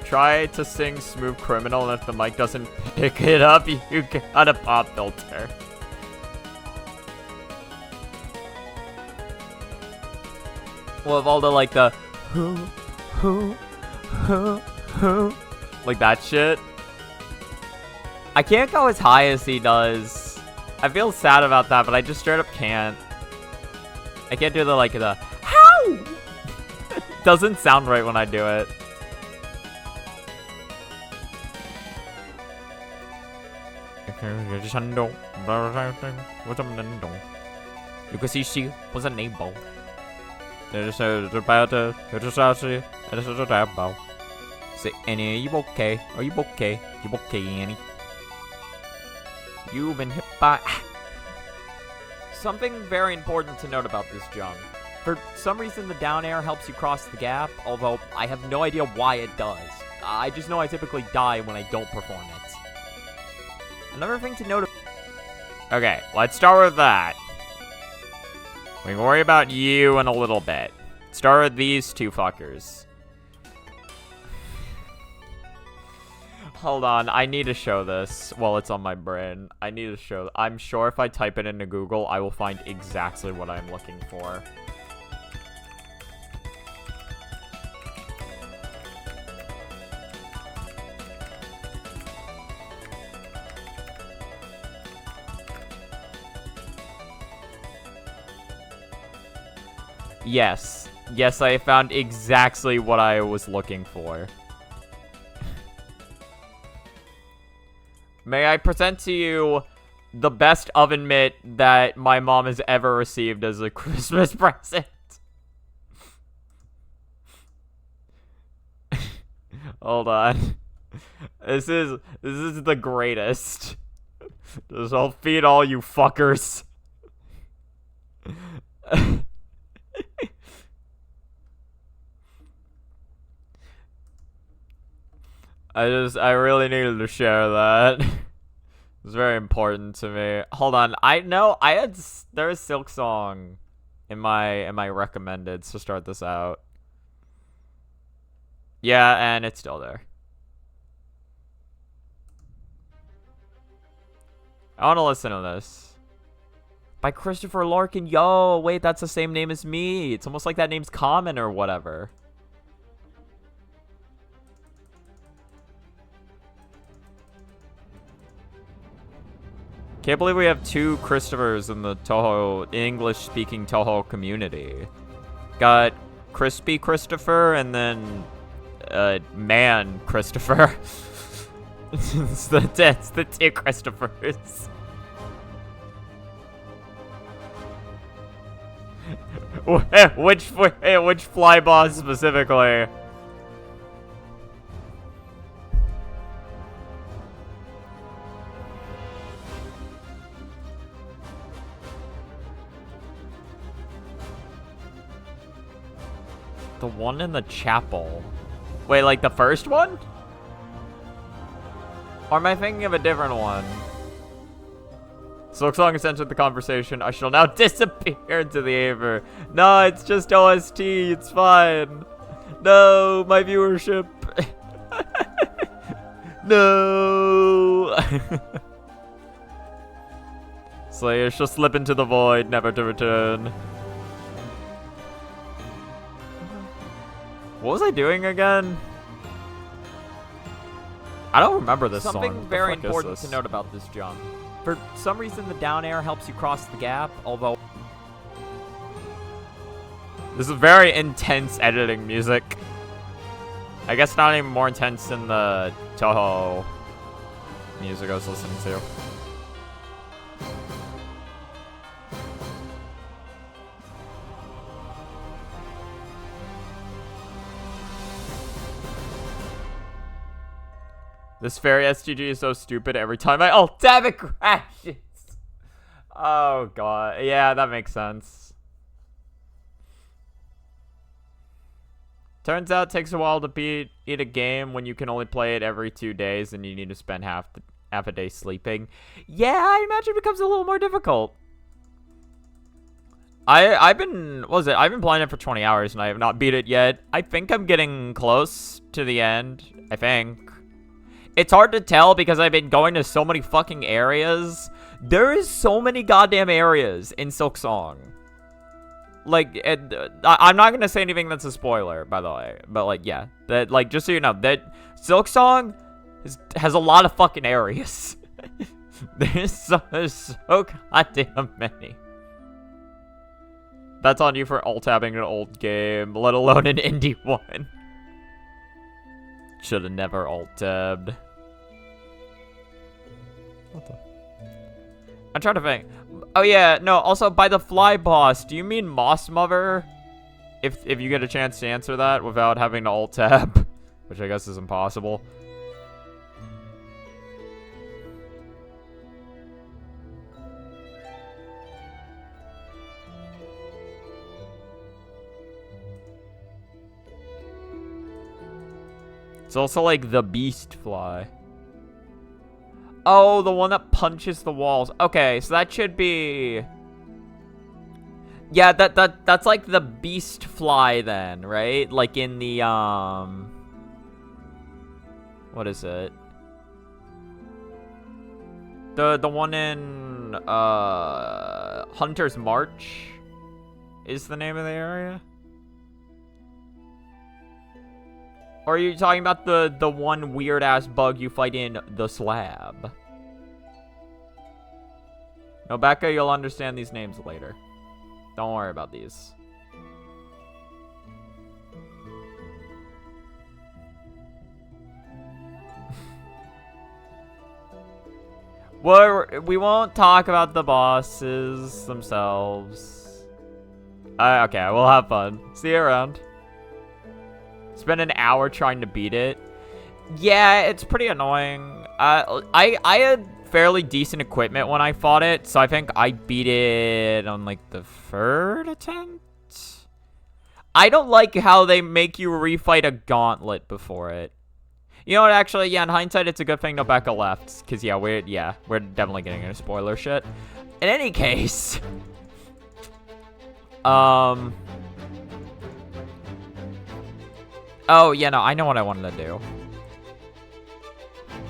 Try to sing Smooth Criminal, and if the mic doesn't pick it up, you got a pop filter. Well, with all the, like, the... like that shit. I can't go as high as he does. I feel sad about that, but I just straight up can't. I can't do the, like, the... How? Doesn't sound right when I do it. You can see she was a neighbor. Say, Annie, are you okay? Are you okay? You okay, Annie? You've been hit by... Something very important to note about this jump. For some reason, the down air helps you cross the gap, although I have no idea why it does. I just know I typically die when I don't perform it. Another thing to note... Okay, let's start with that. We can worry about you in a little bit. Start with these two fuckers. Hold on, I need to show this while it's on my brain. I need to show... I'm sure if I type it into Google, I will find exactly what I'm looking for. Yes. Yes, I found exactly what I was looking for. May I present to you the best oven mitt that my mom has ever received as a Christmas present? Hold on. This is the greatest. I'll feed all you fuckers. I really needed to share that. It's very important to me. Hold on, there's Silksong in my recommendeds to start this out. Yeah, and it's still there. I want to listen to this. By Christopher Larkin. Yo, wait, that's the same name as me. It's almost like that name's common or whatever. Can't believe we have two Christophers in the Toho, English-speaking Toho community. Got Crispy Christopher and then Man Christopher. it's the two Christophers. which fly boss specifically? The one in the chapel. Wait, like the first one? Or am I thinking of a different one? Silksong has entered the conversation. I shall now disappear into the aether. No, it's just OST. It's fine. No, my viewership. No. Slayer shall slip into the void, never to return. What was I doing again? I don't remember this song. Something very important to note about this jump. For some reason, the down air helps you cross the gap, although... This is very intense editing music. I guess not even more intense than the Toho music I was listening to. This fairy STG is so stupid every time I ult tab it crashes. Oh god. Yeah, that makes sense. Turns out it takes a while to beat a game when you can only play it every 2 days and you need to spend half a day sleeping. Yeah, I imagine it becomes a little more difficult. I've been playing it for 20 hours and I have not beat it yet. I think I'm getting close to the end. I think. It's hard to tell because I've been going to so many fucking areas. There is so many goddamn areas in Silksong. Like, I'm not gonna say anything that's a spoiler, by the way. But, like, yeah. That, like, just so you know, that Silksong has a lot of fucking areas. There's so goddamn many. That's on you for alt-tabbing an old game, let alone an indie one. Should have never alt-tabbed. What the? I'm trying to think. Oh yeah, no, also by the fly boss, do you mean Moss Mother? If you get a chance to answer that without having to alt-tab, which I guess is impossible. It's also like the beast fly. Oh, the one that punches the walls. Okay, so that should be... Yeah, that's like the beast fly then, right? Like in the, what is it? The one in, Hunter's March is the name of the area? Or are you talking about the one weird-ass bug you fight in the slab? No, Becca, you'll understand these names later. Don't worry about these. We won't talk about the bosses themselves. Okay, we'll have fun. See you around. Spent an hour trying to beat it. Yeah, it's pretty annoying. I had fairly decent equipment when I fought it, so I think I beat it on like the 3rd attempt. I don't like how they make you refight a gauntlet before it. You know what? Actually, yeah. In hindsight, it's a good thing Nobeka left, because we're definitely getting into spoiler shit. In any case, oh, yeah, no, I know what I wanted to do.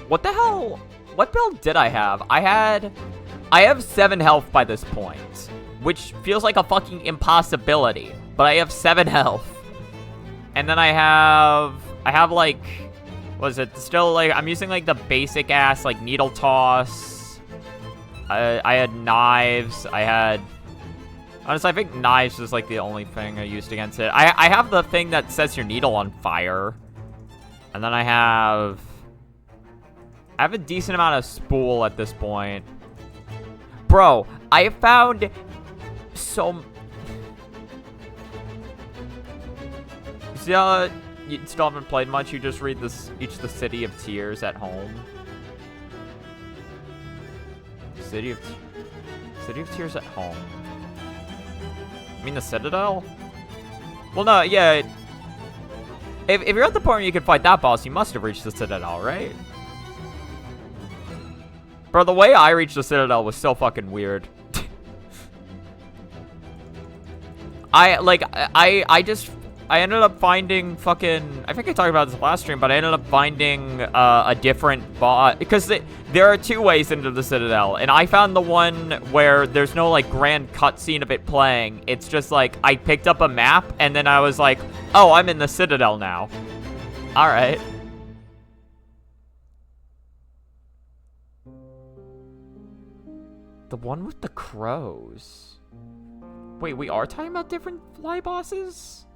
What the hell? What build did I have? I have 7 health by this point, which feels like a fucking impossibility, but I have 7 health. And then I have like, was it still like, I'm using like the basic ass, like needle toss. I had knives. Honestly, I think knives is like the only thing I used against it. I have the thing that sets your needle on fire. And then I have a decent amount of spool at this point. Bro, I have found so... You still haven't played much, you just read each the City of Tears at home. City of Tears at home. I mean the Citadel? Well, no, yeah. If you're at the point where you can fight that boss, you must have reached the Citadel, right? Bro, the way I reached the Citadel was so fucking weird. I ended up finding fucking... I think I talked about this last stream, but I ended up finding a different boss. Because there are 2 ways into the Citadel, and I found the one where there's no, like, grand cutscene of it playing. It's just, like, I picked up a map, and then I was like, oh, I'm in the Citadel now. Alright. The one with the crows. Wait, we are talking about different fly bosses?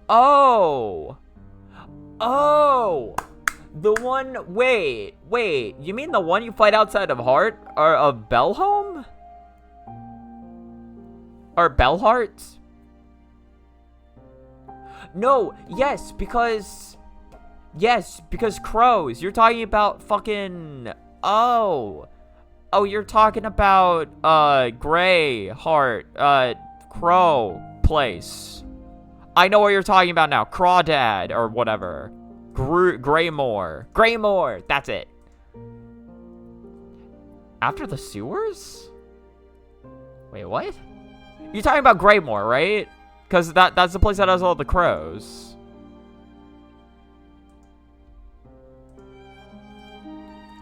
Oh! Oh! The one... Wait. You mean the one you fight outside of Heart? Or of Bellhome? Or Bellheart? No, yes, because... Yes, because crows. You're talking about fucking... Oh, you're talking about, Gray Heart, Crow place. I know what you're talking about now. Crawdad, or whatever. Greymore. That's it. After the sewers? Wait, what? You're talking about Greymore, right? Because that's the place that has all the crows.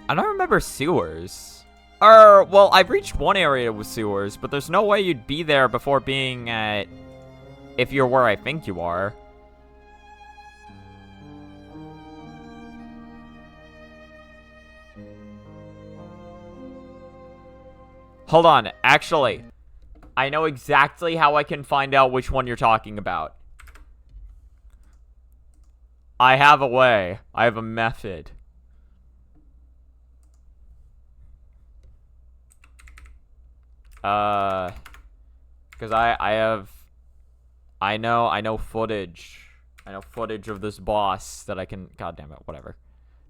I don't remember sewers. Well, I've reached one area with sewers, but there's no way you'd be there before being at... If you're where I think you are. Hold on, actually. I know exactly how I can find out which one you're talking about. I have a way. I have a method. Because I know footage. I know footage of this boss that I can... God damn it, whatever.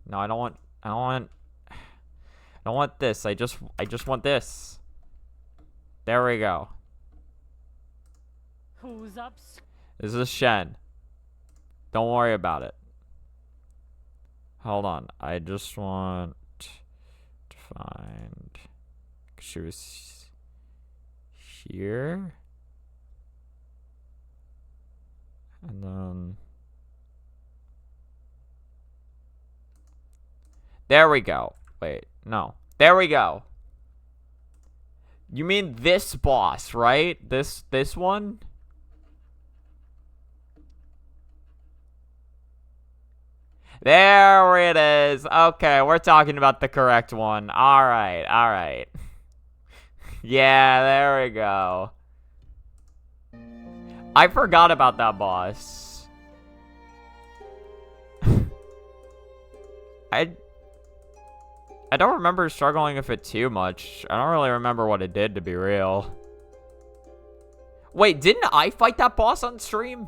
No, I don't want this. I just want this. There we go. Who's up? This is Shen. Don't worry about it. Hold on. I just want to find... She was here. And then... There we go. Wait, no. There we go. You mean this boss, right? This one? There it is. Okay, we're talking about the correct one. Alright, alright. Yeah, there we go. I forgot about that boss. I don't remember struggling with it too much. I don't really remember what it did, to be real. Wait, didn't I fight that boss on stream?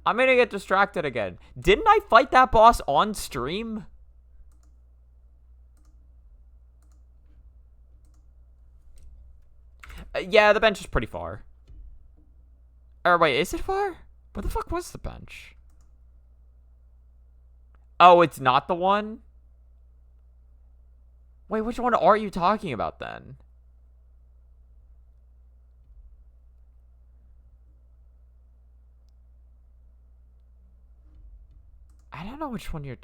I'm gonna get distracted again. Didn't I fight that boss on stream? Yeah, the bench is pretty far. Or wait, is it far? Where the fuck was the bench? Oh, it's not the one? Wait, which one are you talking about then? I don't know which one you're...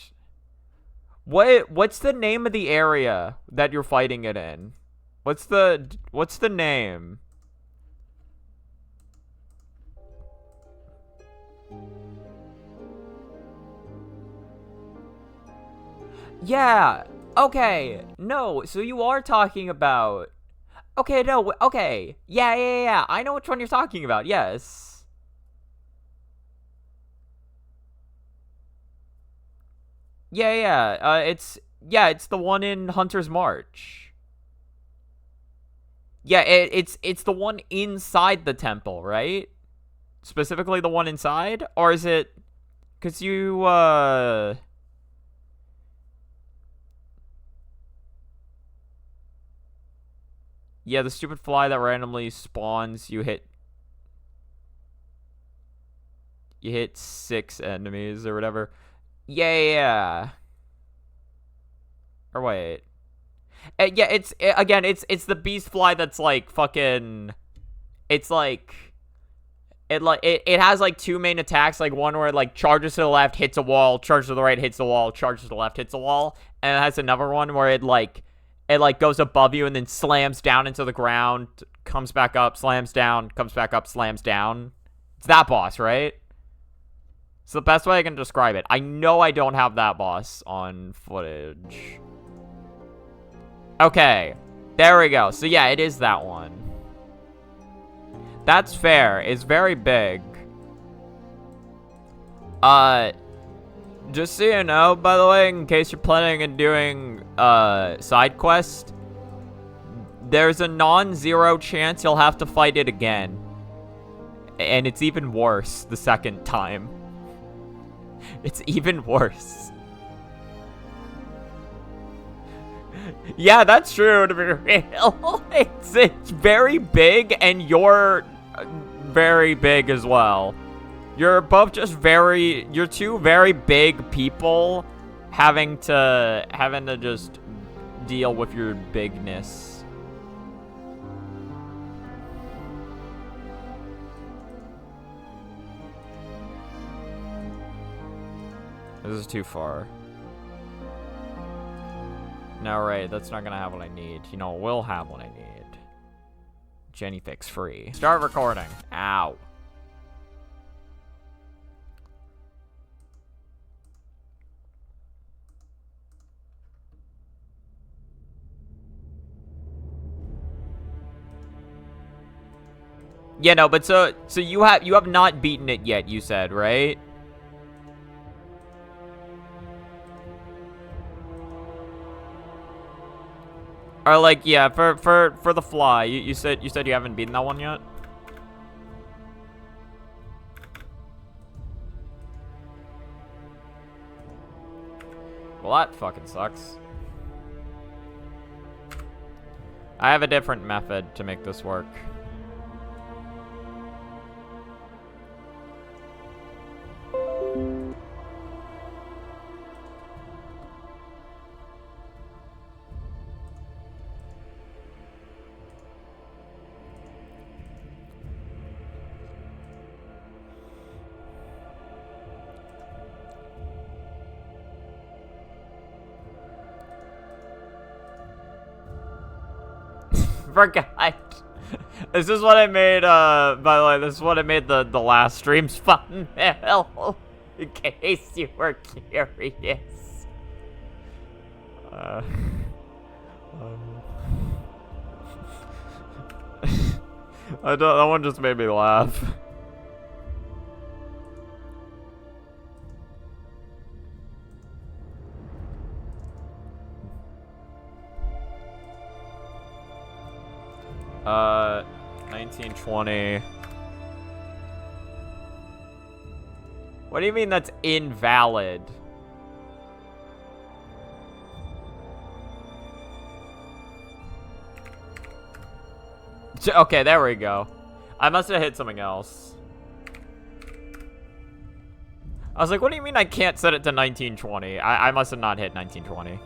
What's the name of the area that you're fighting it in? What's the name? Yeah, okay, no, so you are talking about... Okay, no, okay, yeah, I know which one you're talking about, yes. Yeah, it's the one in Hunter's March. Yeah, it's the one inside the temple, right? Specifically the one inside? Or is it... Because you, Yeah, the stupid fly that randomly spawns, you hit 6 enemies or whatever. Yeah. Or wait. Yeah, again, it's the beast fly that's like fucking. It's like. It has like two main attacks, like one where it like charges to the left, hits a wall, charges to the right, hits the wall, charges to the left, hits a wall, and it has another one where it goes above you and then slams down into the ground, comes back up, slams down, comes back up, slams down. It's that boss, right? It's the best way I can describe it. I know I don't have that boss on footage. Okay, there we go. So yeah, it is that one. That's fair. It's very big. Just so you know, by the way, in case you're planning on doing, side quest, there's a non-zero chance you'll have to fight it again. And it's even worse the second time. It's even worse. Yeah, that's true, to be real. It's very big, and you're very big as well. You're both just you're two very big people having to just deal with your bigness. This is too far. No, right, that's not gonna have what I need. You know, it will have what I need. Jenny fix free. Start recording. Ow. Yeah, no, but so you have not beaten it yet, you said, right? Or like, yeah, for the fly, you said you haven't beaten that one yet? Well, that fucking sucks. I have a different method to make this work. Forgot. This is what I made, by the way, this is what I made the last stream's thumbnail. In case you were curious. That one just made me laugh. Uh, 1920. What do you mean that's invalid? Okay, there we go. I must have hit something else. I was like, what do you mean I can't set it to 1920? I must have not hit 1920.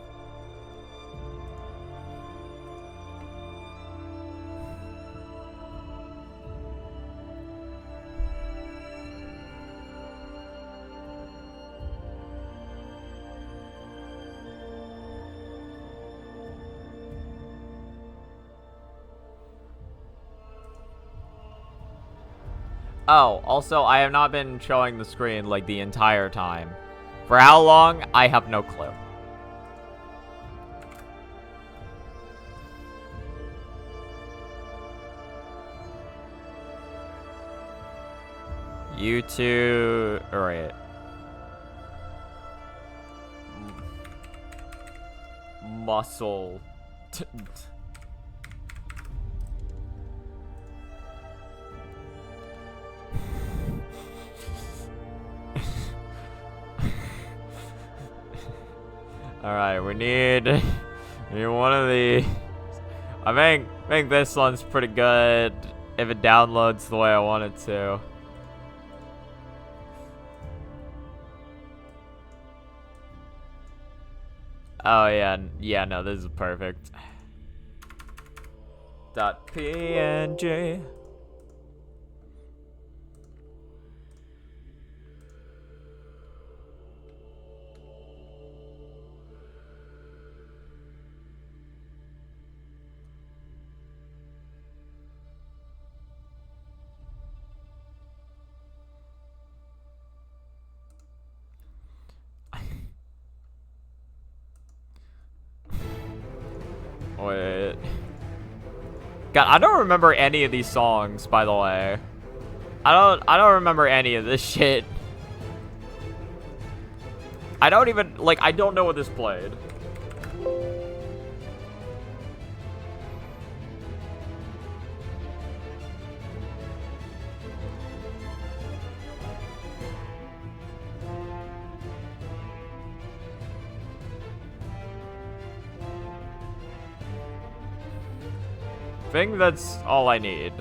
Oh, also, I have not been showing the screen, like, the entire time. For how long? I have no clue. You two... Alright. Muscle. Alright, we need one of these. I think this one's pretty good if it downloads the way I want it to. Oh, yeah. Yeah, no, this is perfect. .png. Wait. God, I don't remember any of these songs, by the way. I don't remember any of this shit. I don't even, like, I don't know what this played. I think that's all I need.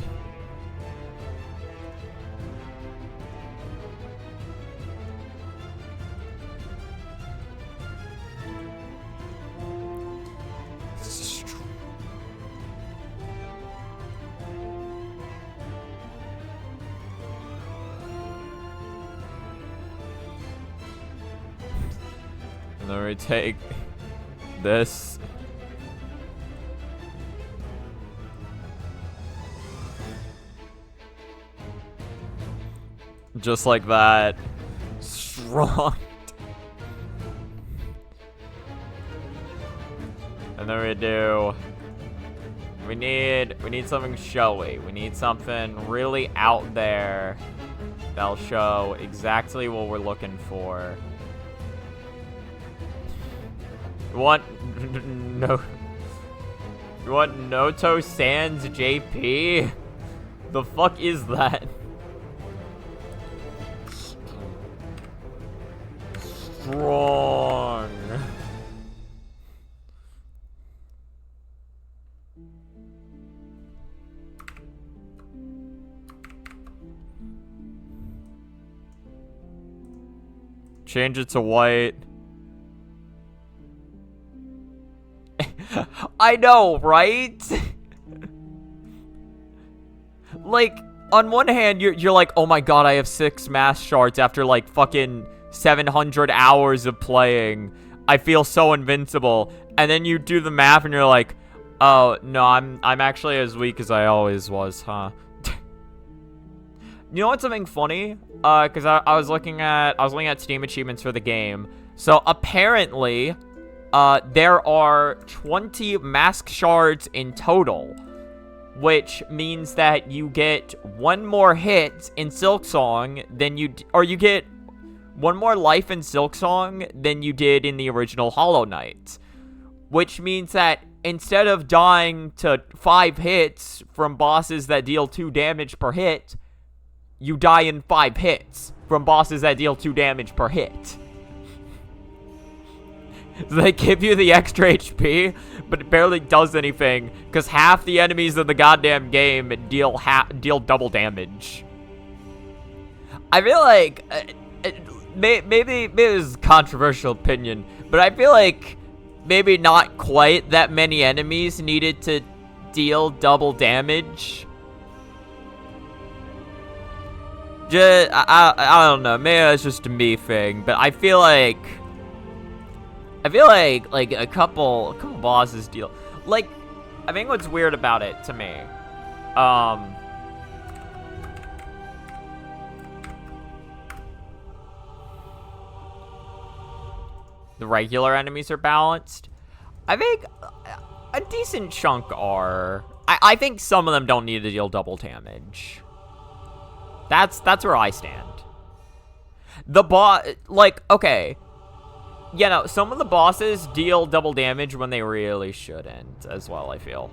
And then we take this. Just like that. Strong. And then we do... We need something showy. We need something really out there that'll show exactly what we're looking for. You want... No... You want Noto Sans JP? The fuck is that? Strong. Change it to white. I know, right? Like, on one hand, you're like, oh my god, I have 6 mass shards after like fucking 700 hours of playing. I feel so invincible. And then you do the math and you're like, oh no, I'm actually as weak as I always was, huh? You know what's something funny? Cause I was looking at Steam achievements for the game. So apparently, there are 20 mask shards in total, which means that you get 1 more hit in Silksong than you get 1 more life in Silksong than you did in the original Hollow Knight. Which means that instead of dying to 5 hits from bosses that deal 2 damage per hit, you die in 5 hits from bosses that deal 2 damage per hit. So they give you the extra HP, but it barely does anything, because half the enemies in the goddamn game deal double damage. I feel like... Maybe this is a controversial opinion, but I feel like maybe not quite that many enemies needed to deal double damage. I don't know, maybe that's just a me thing, but I feel like a couple bosses deal, like, I think what's weird about it to me, the regular enemies are balanced. I think a decent chunk are. I think some of them don't need to deal double damage. That's where I stand. The boss, like, okay. Yeah, no, some of the bosses deal double damage when they really shouldn't as well, I feel.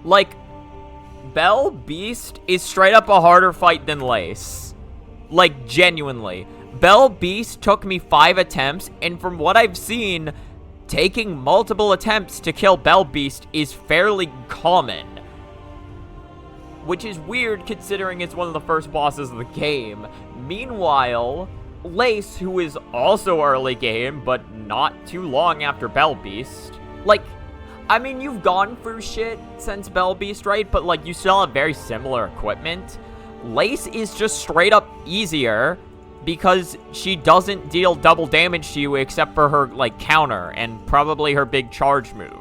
Like, Bell Beast is straight up a harder fight than Lace. Like, genuinely. Bell Beast took me 5 attempts, and from what I've seen, taking multiple attempts to kill Bell Beast is fairly common. Which is weird considering it's one of the first bosses of the game. Meanwhile, Lace, who is also early game, but not too long after Bell Beast. Like, I mean, you've gone through shit since Bell Beast, right? But, like, you still have very similar equipment. Lace is just straight up easier because she doesn't deal double damage to you except for her, like, counter and probably her big charge move.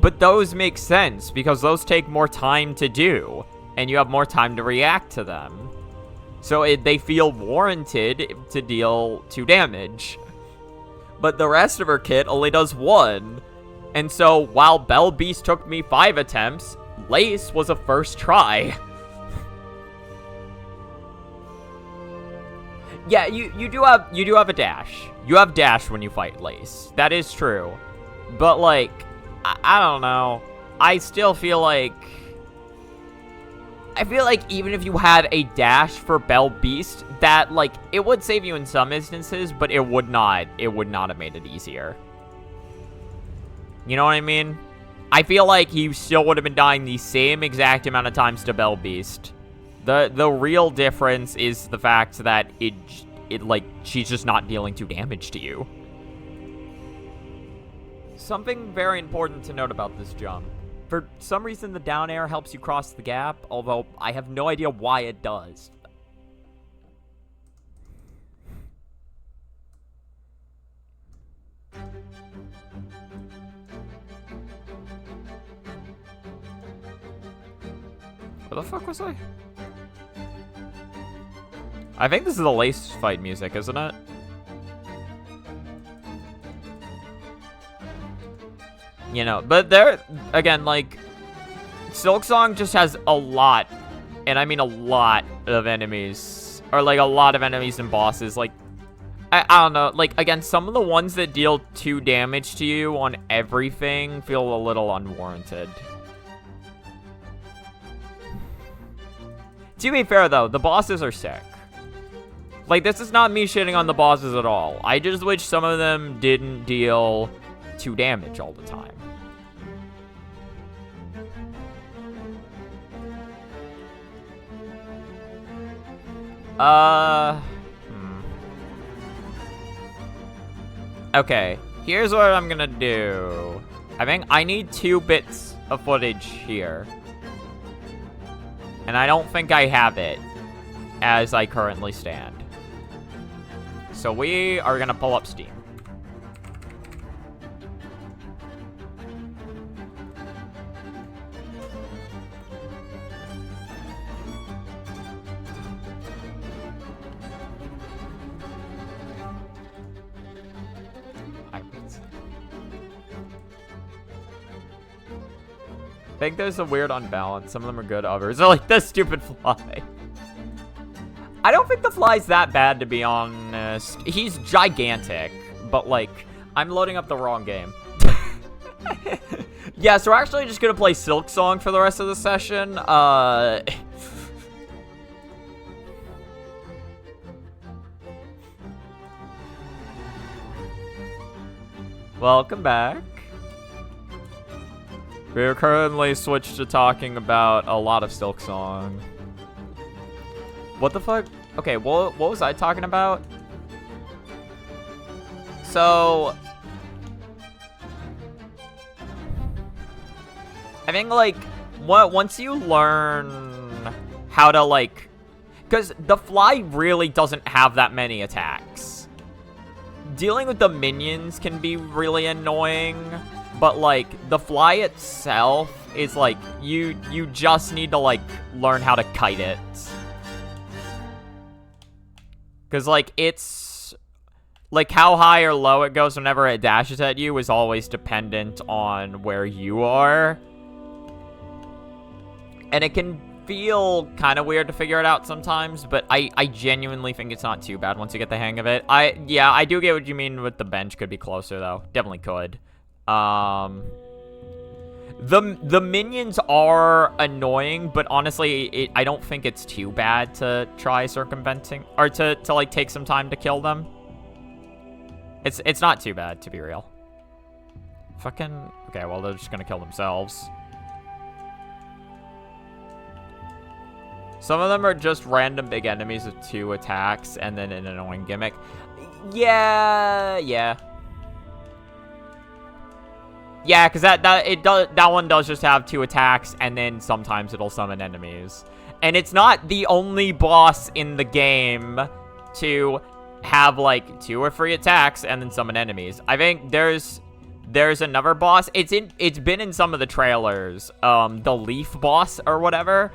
But those make sense because those take more time to do, and you have more time to react to them. So they feel warranted to deal 2 damage. But the rest of her kit only does 1. And so while Bell Beast took me 5 attempts, Lace was a first try. Yeah, you do have a dash. You have dash when you fight Lace. That is true. But like, I don't know. I still feel like even if you had a dash for Bell Beast, that, like, it would save you in some instances, but it would not have made it easier. You know what I mean? I feel like you still would have been dying the same exact amount of times to Bell Beast. The real difference is the fact that it like, she's just not dealing 2 damage to you. Something very important to note about this jump. For some reason, the down air helps you cross the gap, although I have no idea why it does. Where the fuck was I? I think this is the Lace fight music, isn't it? You know, but there, again, like, Silksong just has a lot, and I mean a lot of enemies, or like a lot of enemies and bosses. Like, I don't know, like, again, some of the ones that deal 2 damage to you on everything feel a little unwarranted. To be fair, though, the bosses are sick. Like, this is not me shitting on the bosses at all. I just wish some of them didn't deal 2 damage all the time. Okay, here's what I'm gonna do. I think I need 2 bits of footage here. And I don't think I have it as I currently stand. So we are gonna pull up Steam. I think there's a weird unbalance. Some of them are good, others are like this stupid fly. I don't think the fly's that bad, to be honest. He's gigantic, but like, I'm loading up the wrong game. Yeah, so we're actually just gonna play Silksong for the rest of the session. Welcome back. We are currently switched to talking about a lot of Silksong. What the fuck? Okay, what was I talking about? So, I think, like, once you learn how to, like, because the fly really doesn't have that many attacks. Dealing with the minions can be really annoying. But, like, the fly itself is, like, you just need to, like, learn how to kite it. Because, like, it's, like, how high or low it goes whenever it dashes at you is always dependent on where you are. And it can feel kind of weird to figure it out sometimes, but I genuinely think it's not too bad once you get the hang of it. Yeah, I do get what you mean with the bench could be closer, though. Definitely could. The minions are annoying, but honestly, I don't think it's too bad to try circumventing, or to like take some time to kill them. It's not too bad, to be real. Fucking, okay, well, they're just gonna kill themselves. Some of them are just random big enemies with 2 attacks and then an annoying gimmick. Yeah. Yeah, because that one does just have 2 attacks, and then sometimes it'll summon enemies. And it's not the only boss in the game to have, like, 2 or 3 attacks and then summon enemies. I think there's another boss. It's been in some of the trailers. The Leaf boss or whatever.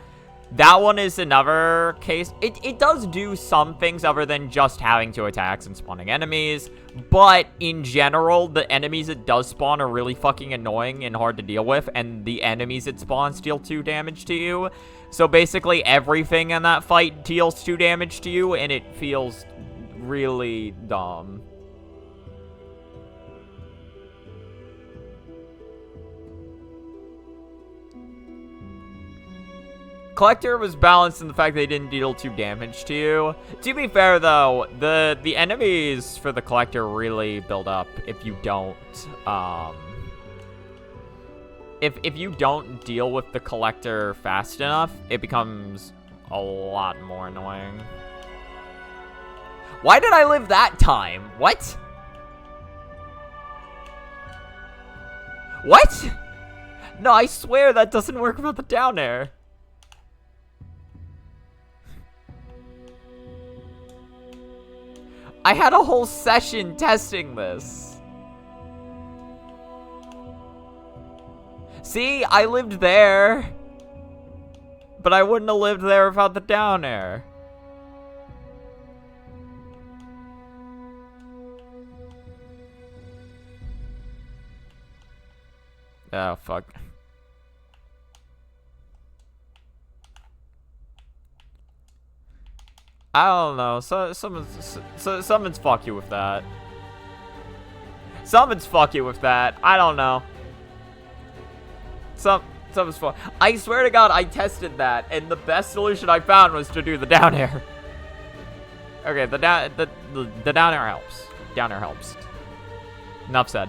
That one is another case. It does do some things other than just having 2 attacks and spawning enemies. But in general, the enemies it does spawn are really fucking annoying and hard to deal with. And the enemies it spawns deal 2 damage to you. So basically everything in that fight deals 2 damage to you. And it feels really dumb. Collector was balanced in the fact they didn't deal 2 damage to you. To be fair, though, the enemies for the Collector really build up if you don't, if you don't deal with the Collector fast enough, it becomes a lot more annoying. Why did I live that time? What? What? No, I swear that doesn't work about the down air. I had a whole session testing this. See, I lived there. But I wouldn't have lived there without the down air. Oh, fuck. I don't know. Someone's fuck you with that. Someone's fuck you with that. I don't know. Someone's fuck. I swear to God, I tested that, and the best solution I found was to do the down air. Okay, the down air helps. Down air helps. Enough said.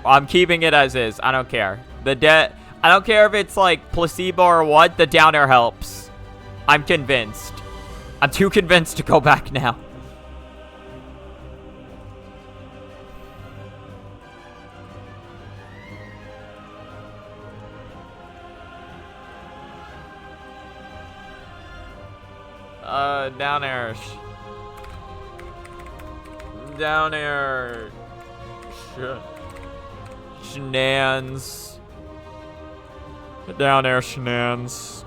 I'm keeping it as is. I don't care. I don't care if it's like placebo or what. The down air helps. I'm convinced. I'm too convinced to go back now. Down air. Down air. Shenanigans. Down air shenanigans.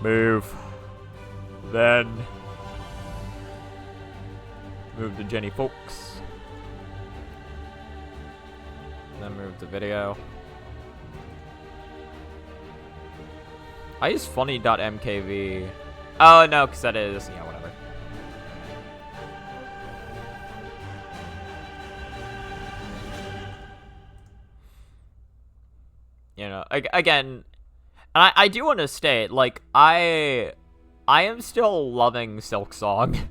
Move. Then move to Jenny Folks. Then move to video. I use funny.mkv. Oh no, because that is, yeah, whatever. You know, again, and I do want to state, like, I am still loving Silksong.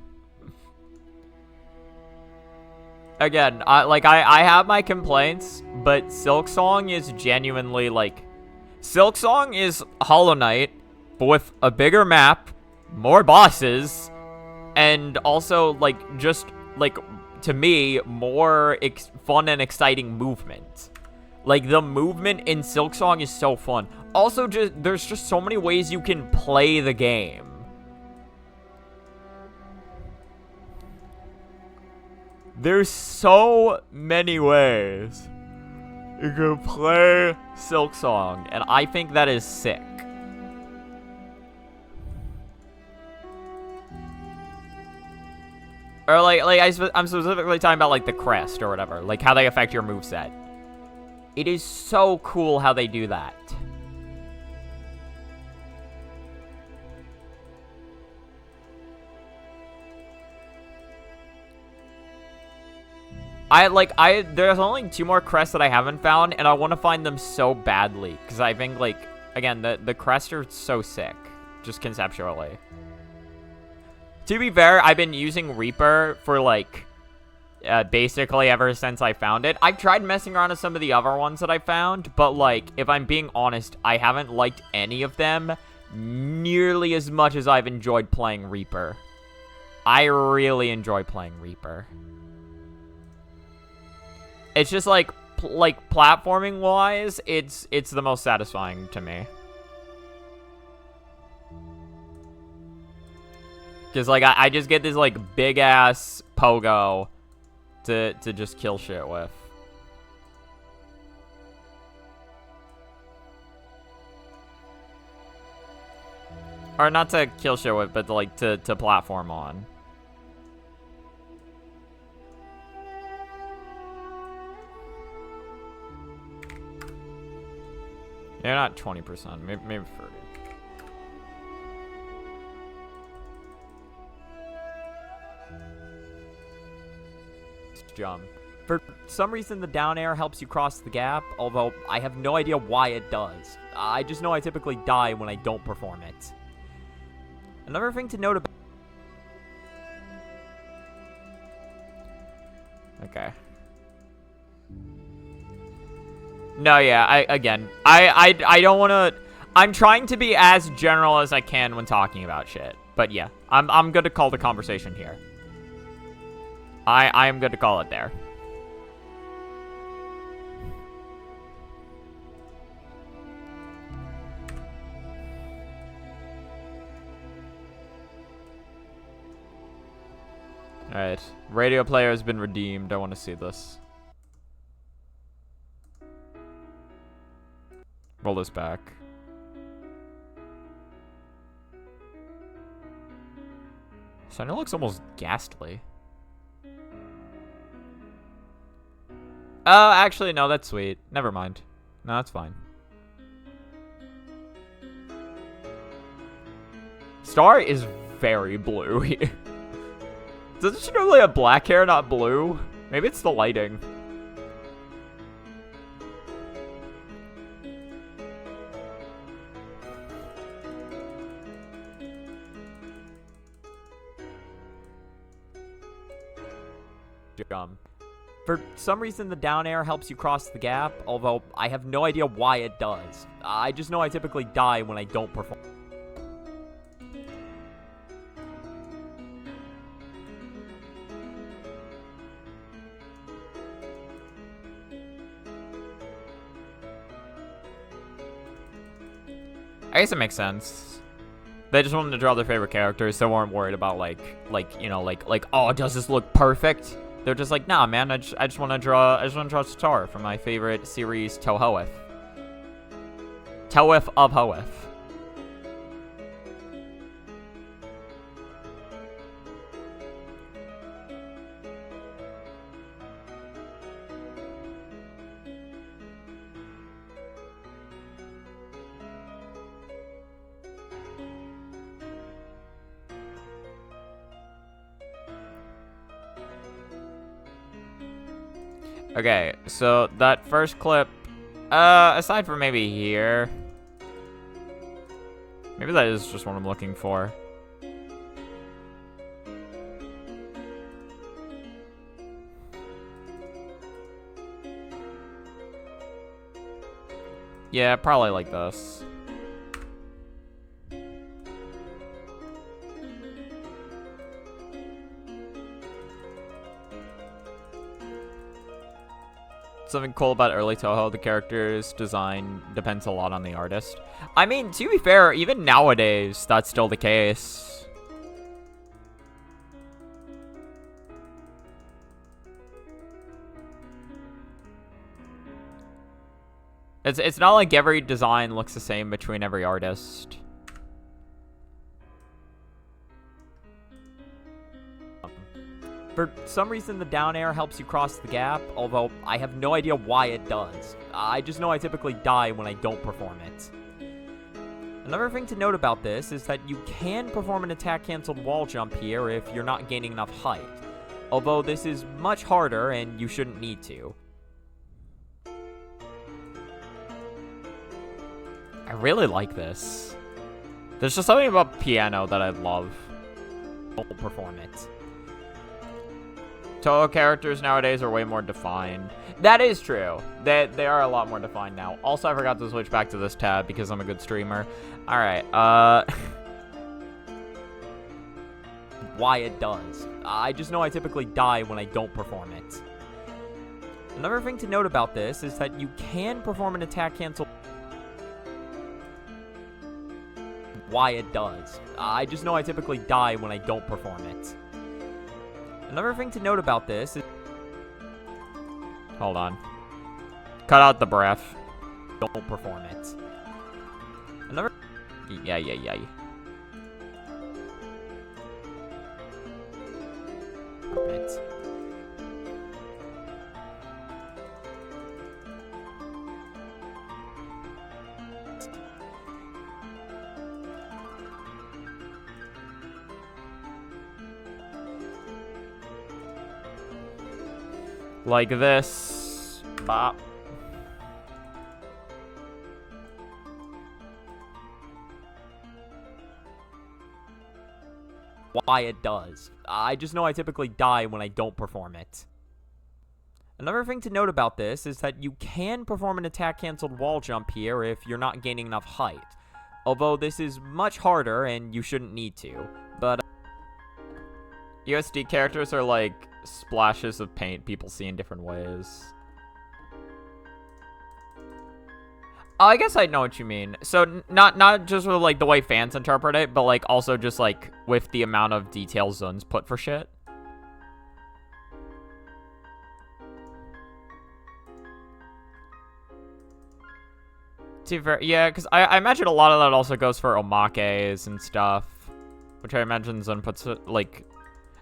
Again, I have my complaints, but Silksong is genuinely, like, Silksong is Hollow Knight, but with a bigger map, more bosses, and also, like, just, like, to me, more fun and exciting movement. Like, the movement in Silksong is so fun. Also, there's just so many ways you can play the game. There's so many ways you can play Silksong, and I think that is sick. Or, I'm specifically talking about, like, the crest or whatever. Like, how they affect your moveset. It is so cool how they do that. There's only 2 more crests that I haven't found, and I want to find them so badly. Because I think, like, again, the crests are so sick. Just conceptually. To be fair, I've been using Reaper for, like, basically ever since I found it. I've tried messing around with some of the other ones that I found, but, like, if I'm being honest, I haven't liked any of them nearly as much as I've enjoyed playing Reaper. I really enjoy playing Reaper. It's just, like platforming-wise, it's the most satisfying to me. Because, like, I just get this, like, big-ass pogo to just kill shit with. Or not to kill shit with, but, like, to platform on. They're not 20%, maybe 30. Jump. For some reason, the down air helps you cross the gap, although I have no idea why it does. I just know I typically die when I don't perform it. Another thing to note about... Okay. No, yeah, I don't want to... I'm trying to be as general as I can when talking about shit. But yeah, I'm good to call the conversation here. I am good to call it there. Alright. Radio player has been redeemed. I want to see this. Roll this back. Sonya looks almost ghastly. Oh, actually, no, that's sweet. Never mind. No, that's fine. Star is very blue here. Doesn't she normally have black hair, not blue? Maybe it's the lighting. For some reason, the down air helps you cross the gap, although I have no idea why it does. I just know I typically die when I don't perform. I guess it makes sense. They just wanted to draw their favorite characters, so they weren't worried about you know, oh, does this look perfect? They're just like, nah, man, I just want to draw Star from my favorite series, Tohoeth. Tohoeth of Hoeth. Okay, so that first clip, aside from maybe here, maybe that is just what I'm looking for. Yeah, probably like this. Something cool about early Toho, the character's design depends a lot on the artist. I mean, to be fair, even nowadays, that's still the case. It's not like every design looks the same between every artist. For some reason, the down air helps you cross the gap, although I have no idea why it does. I just know I typically die when I don't perform it. Another thing to note about this is that you can perform an attack-cancelled wall jump here if you're not gaining enough height, although this is much harder and you shouldn't need to. I really like this. There's just something about piano that I love. Don't perform it. Toho characters nowadays are way more defined. That is true. They are a lot more defined now. Also, I forgot to switch back to this tab because I'm a good streamer. Alright, why it does. I just know I typically die when I don't perform it. Another thing to note about this is that you can perform an attack cancel. Why it does. I just know I typically die when I don't perform it. Another thing to note about this is... Hold on. Cut out the breath. Don't perform it. Another... Yeah. It. Like this. Bop. Why it does. I just know I typically die when I don't perform it. Another thing to note about this is that you can perform an attack canceled wall jump here if you're not gaining enough height. Although this is much harder and you shouldn't need to. But USD characters are like splashes of paint people see in different ways. Oh, I guess I know what you mean. So not just with like the way fans interpret it, but like also just like with the amount of detail Zuns put for shit. Yeah, because I imagine a lot of that also goes for omakes and stuff, which I imagine Zun puts like,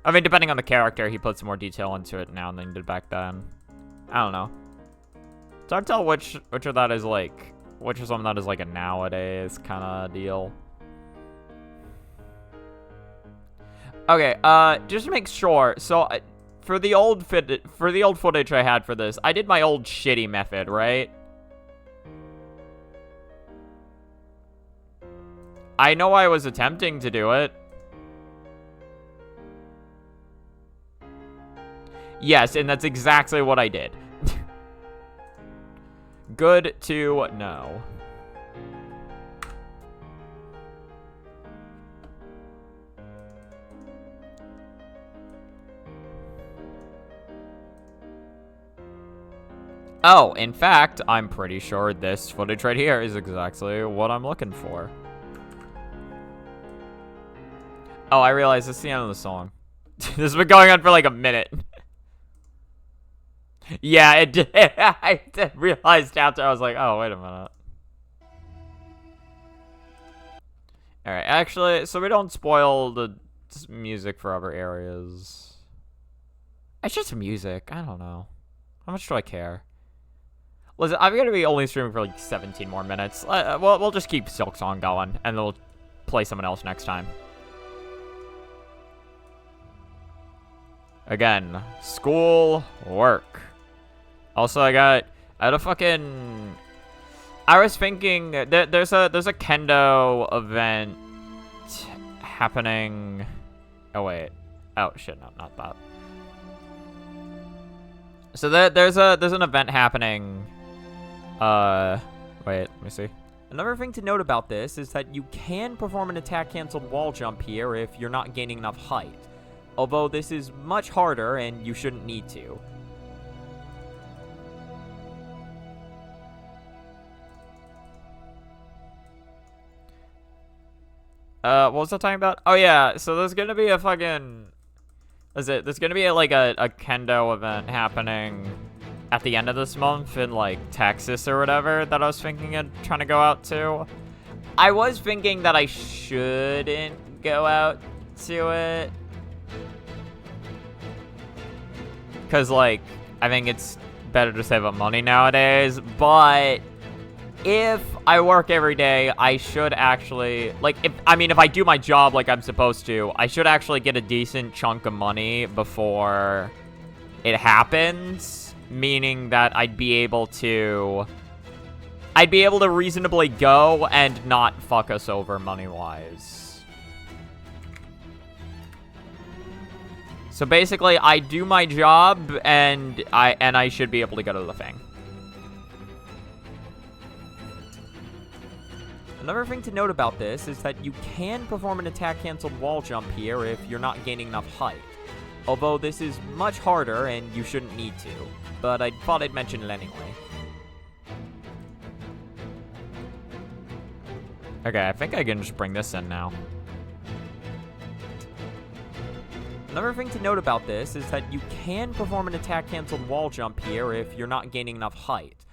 I mean, depending on the character, he puts more detail into it now than he did back then. I don't know. It's hard to tell which of that is like, which of something that is like a nowadays kind of deal. Okay, just to make sure, so for the old footage I had for this, I did my old shitty method, right? I know I was attempting to do it. Yes, and that's exactly what I did. Good to know. Oh, in fact, I'm pretty sure this footage right here is exactly what I'm looking for. Oh, I realize it's the end of the song. This has been going on for like a minute. Yeah, it did. I realized after I was like, oh, wait a minute. Alright, actually, so we don't spoil the music for other areas. It's just music. I don't know. How much do I care? Listen, I'm going to be only streaming for like 17 more minutes. We'll just keep Silksong going, and then we'll play someone else next time. Again, school, work. Also, I had a fucking... I was thinking, there's a kendo event happening... Oh, wait. Oh, shit, no, not that. So there's an event happening... Wait, let me see. Another thing to note about this is that you can perform an attack canceled wall jump here if you're not gaining enough height. Although this is much harder and you shouldn't need to. What was I talking about? Oh yeah, so there's gonna be a fucking... There's gonna be like a kendo event happening at the end of this month in like Texas or whatever that I was thinking of trying to go out to. I was thinking that I shouldn't go out to it. Because, like, I think it's better to save up money nowadays, but if I work every day, I should actually, like, if I do my job like I'm supposed to, I should actually get a decent chunk of money before it happens, meaning that I'd be able to reasonably go and not fuck us over money-wise. So basically, I do my job, and I should be able to go to the thing. Another thing to note about this is that you can perform an attack-cancelled wall jump here if you're not gaining enough height. Although this is much harder, and you shouldn't need to. But I thought I'd mention it anyway. Okay, I think I can just bring this in now. Another thing to note about this is that you can perform an attack-cancelled wall jump here if you're not gaining enough height.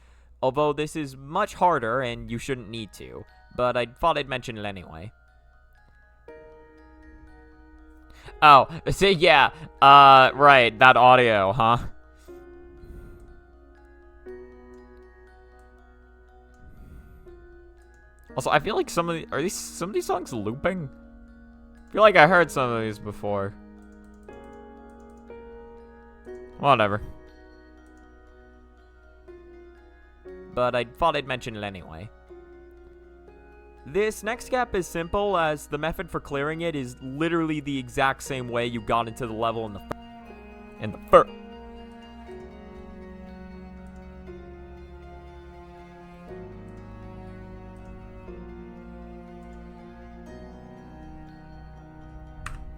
Although this is much harder, and you shouldn't need to. But I thought I'd mention it anyway. Oh, see, yeah, right, that audio, huh? Also, I feel like some of these songs looping? I feel like I heard some of these before. Whatever. But I thought I'd mention it anyway. This next gap is simple, as the method for clearing it is literally the exact same way you got into the level in the first.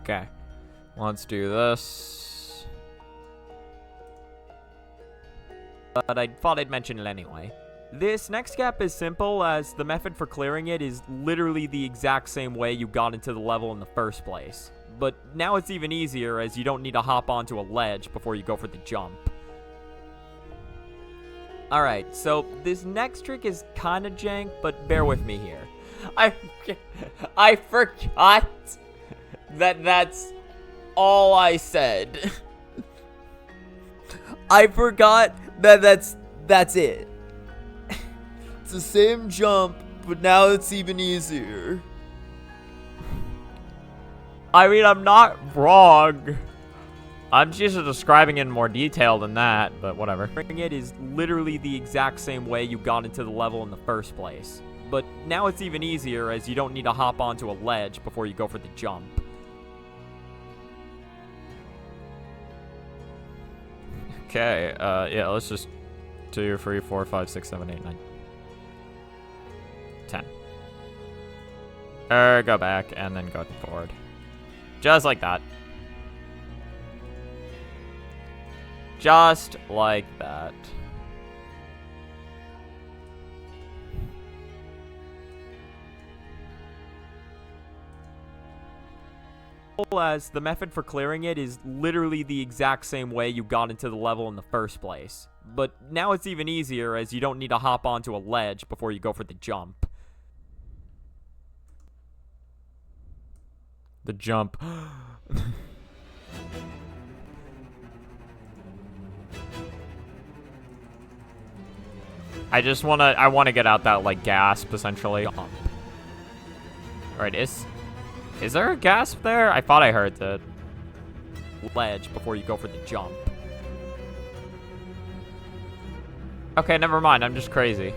Okay, let's do this. But I thought I'd mention it anyway. This next gap is simple, as the method for clearing it is literally the exact same way you got into the level in the first place. But now it's even easier, as you don't need to hop onto a ledge before you go for the jump. Alright, so this next trick is kinda jank, but bear with me here. I forgot that that's all I said. I forgot that that's it. It's the same jump, but now it's even easier. I mean, I'm not wrong. I'm just describing it in more detail than that, but whatever. It is literally the exact same way you got into the level in the first place. But now it's even easier, as you don't need to hop onto a ledge before you go for the jump. Okay, yeah, let's just 2, 3, 4, 5, 6, 7, 8, 9, 10. Go back and then go forward. Just like that. Just like that. As the method for clearing it is literally the exact same way you got into the level in the first place. But now it's even easier, as you don't need to hop onto a ledge before you go for the jump. The jump. I wanna get out that, like, gasp, essentially. Alright, is there a gasp there? I thought I heard that. Ledge before you go for the jump. Okay, never mind, I'm just crazy.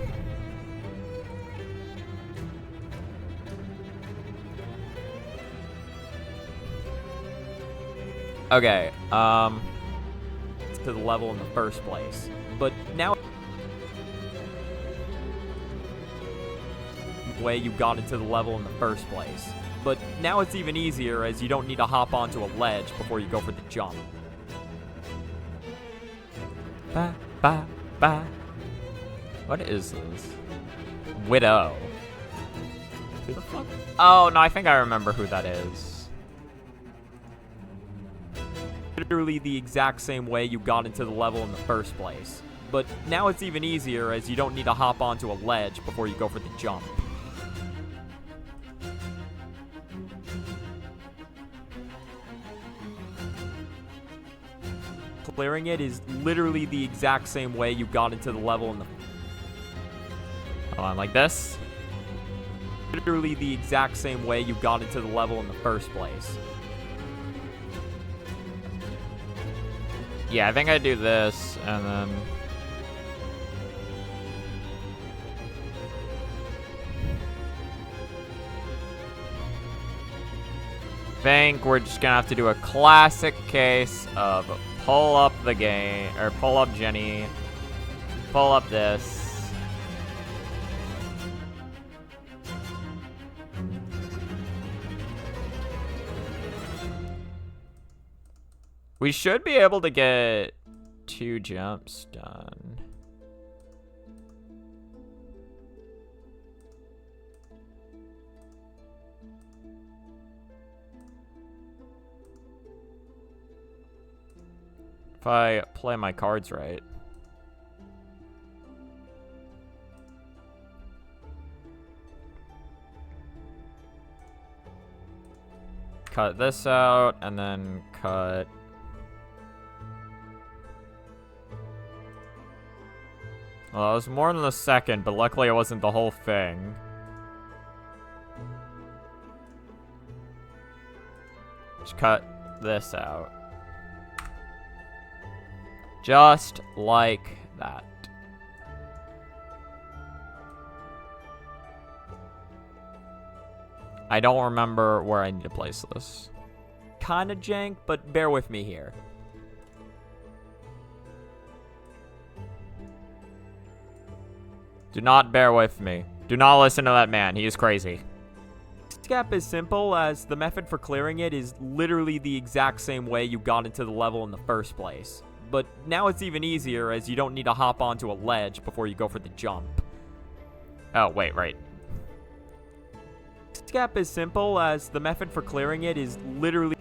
Okay, to the level in the first place. But now way you got into the level in the first place. But now it's even easier, as you don't need to hop onto a ledge before you go for the jump. Ba, ba, ba. What is this? Widow. Who the fuck? Oh, no, I think I remember who that is. Literally the exact same way you got into the level in the first place. But now it's even easier, as you don't need to hop onto a ledge before you go for the jump. Clearing it is literally the exact same way you got into the level in the... Hold on, like this? Literally the exact same way you got into the level in the first place. Yeah, I think I do this, and then... think we're just gonna have to do a classic case of pull up the game, or pull up Jenny, pull up this. We should be able to get 2 jumps done. If I play my cards right. Cut this out, and then cut... Well, it was more than the second, but luckily it wasn't the whole thing. Just cut this out. Just like that. I don't remember where I need to place this. Kinda jank, but bear with me here. Do not bear with me. Do not listen to that man. He is crazy. This gap is simple, as the method for clearing it is literally the exact same way you got into the level in the first place. But now it's even easier, as you don't need to hop onto a ledge before you go for the jump. Oh, wait, right. This gap is simple, as the method for clearing it is literally...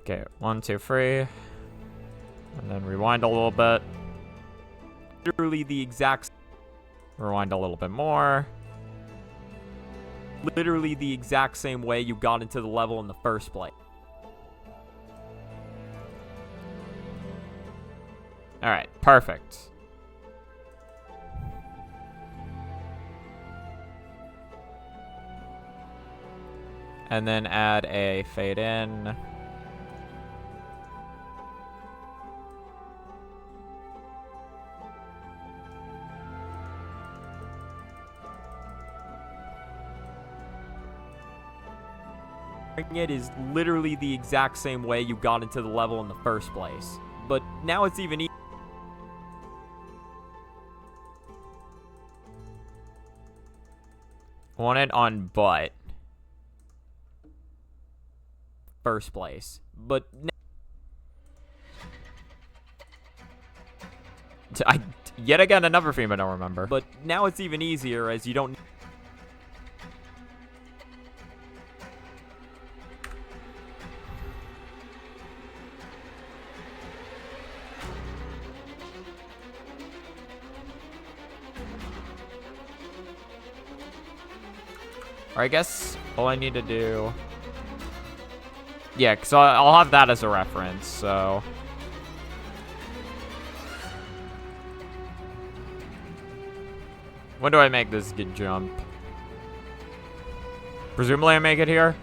Okay, 1, 2, 3. And then rewind a little bit. Literally the exact... Rewind a little bit more. Literally the exact same way you got into the level in the first place. Alright, perfect. And then add a fade in. It is literally the exact same way you got into the level in the first place. But now it's even Want it on butt. first place. But Yet again, another theme I don't remember. But now it's even easier, as you don't... Or I guess all I need to do... Yeah, because I'll have that as a reference, so... When do I make this good jump? Presumably I make it here?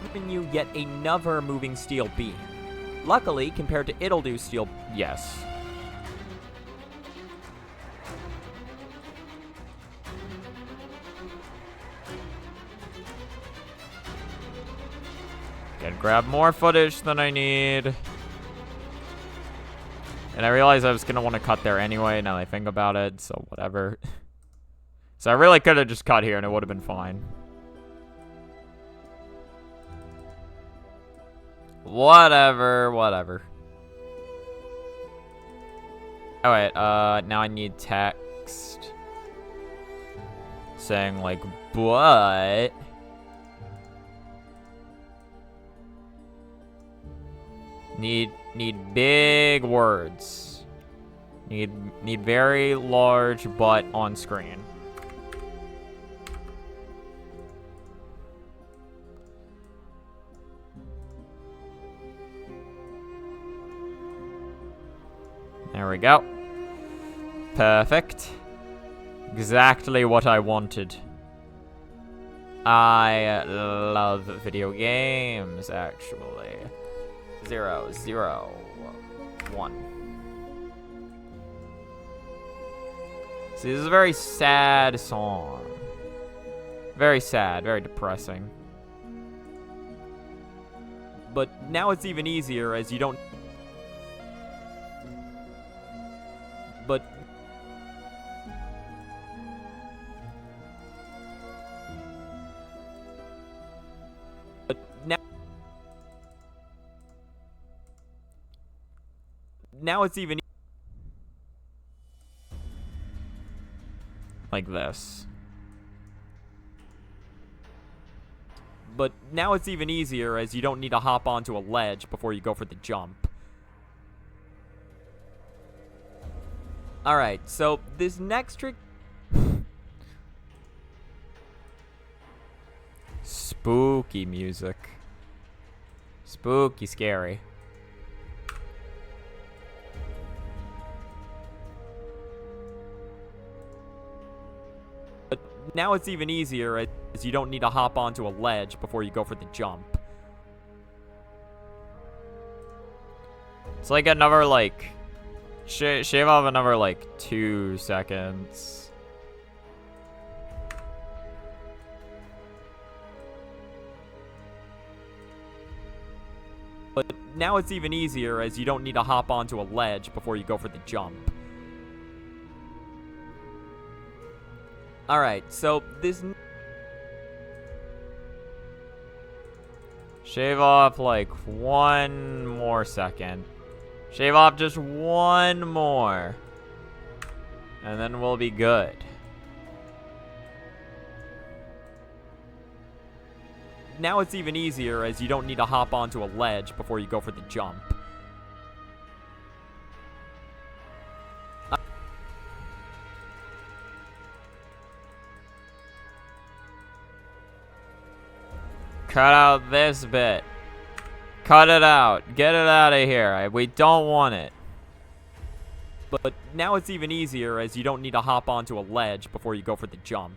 Giving you yet another moving steel beam. Luckily, compared to it'll do steel... Yes. Gotta grab more footage than I need. And I realized I was gonna want to cut there anyway, now that I think about it, so whatever. So I really could have just cut here and it would have been fine. Whatever. Oh wait, now I need text. Saying like, but... Need big words. Need very large butt on screen. There we go. Perfect. Exactly what I wanted. I love video games, actually. 0, 0, 1. See, this is a very sad song. Very sad, very depressing. But now it's even easier as you don't... But... Now it's even... Like this. But now it's even easier as you don't need to hop onto a ledge before you go for the jump. Alright, so this next trick... Spooky music. Spooky scary. But now it's even easier as you don't need to hop onto a ledge before you go for the jump. It's like another, like... shave off another, like, 2 seconds. But now it's even easier as you don't need to hop onto a ledge before you go for the jump. Alright, so this... Shave off, like, 1 more second. Shave off just 1 more. And then we'll be good. Now it's even easier as you don't need to hop onto a ledge before you go for the jump. Cut out this bit. Cut it out. Get it out of here. We don't want it. But now it's even easier as you don't need to hop onto a ledge before you go for the jump.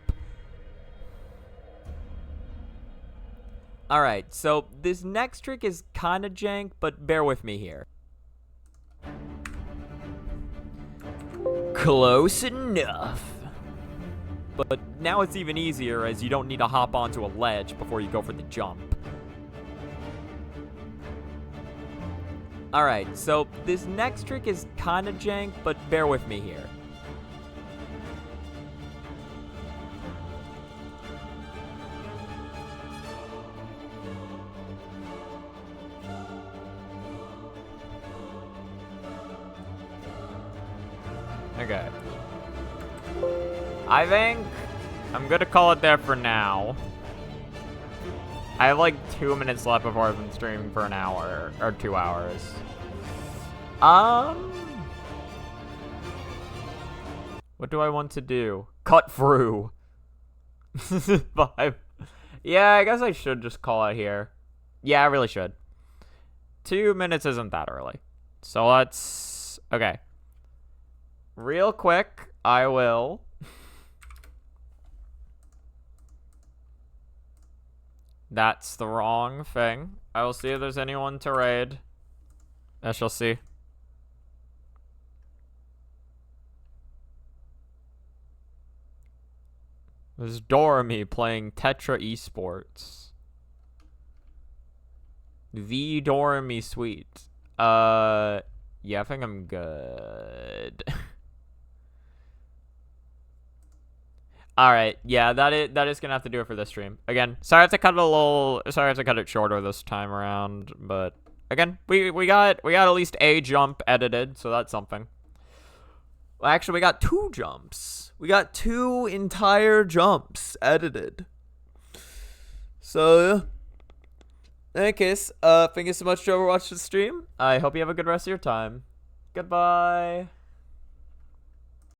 Alright, so this next trick is kinda jank, but bear with me here. Close enough. But now it's even easier as you don't need to hop onto a ledge before you go for the jump. Alright, so this next trick is kinda jank, but bear with me here. Okay. I think I'm gonna call it there for now. I have like 2 minutes left before I've been streaming for an hour or 2 hours. What do I want to do? Cut through. 5. Yeah, I guess I should just call it here. Yeah, I really should. 2 minutes isn't that early. So let's... Okay. Real quick, I will... That's the wrong thing. I will see if there's anyone to raid. I shall see. There's Dormy playing Tetra Esports. The Dormy Suite. Yeah, I think I'm good. Alright, yeah, that is gonna have to do it for this stream. Again, sorry I have to cut it shorter this time around, but again, we got at least a jump edited, so that's something. Well, actually, we got 2 jumps. We got 2 entire jumps edited. So, yeah. In any case, thank you so much for watching the stream. I hope you have a good rest of your time. Goodbye.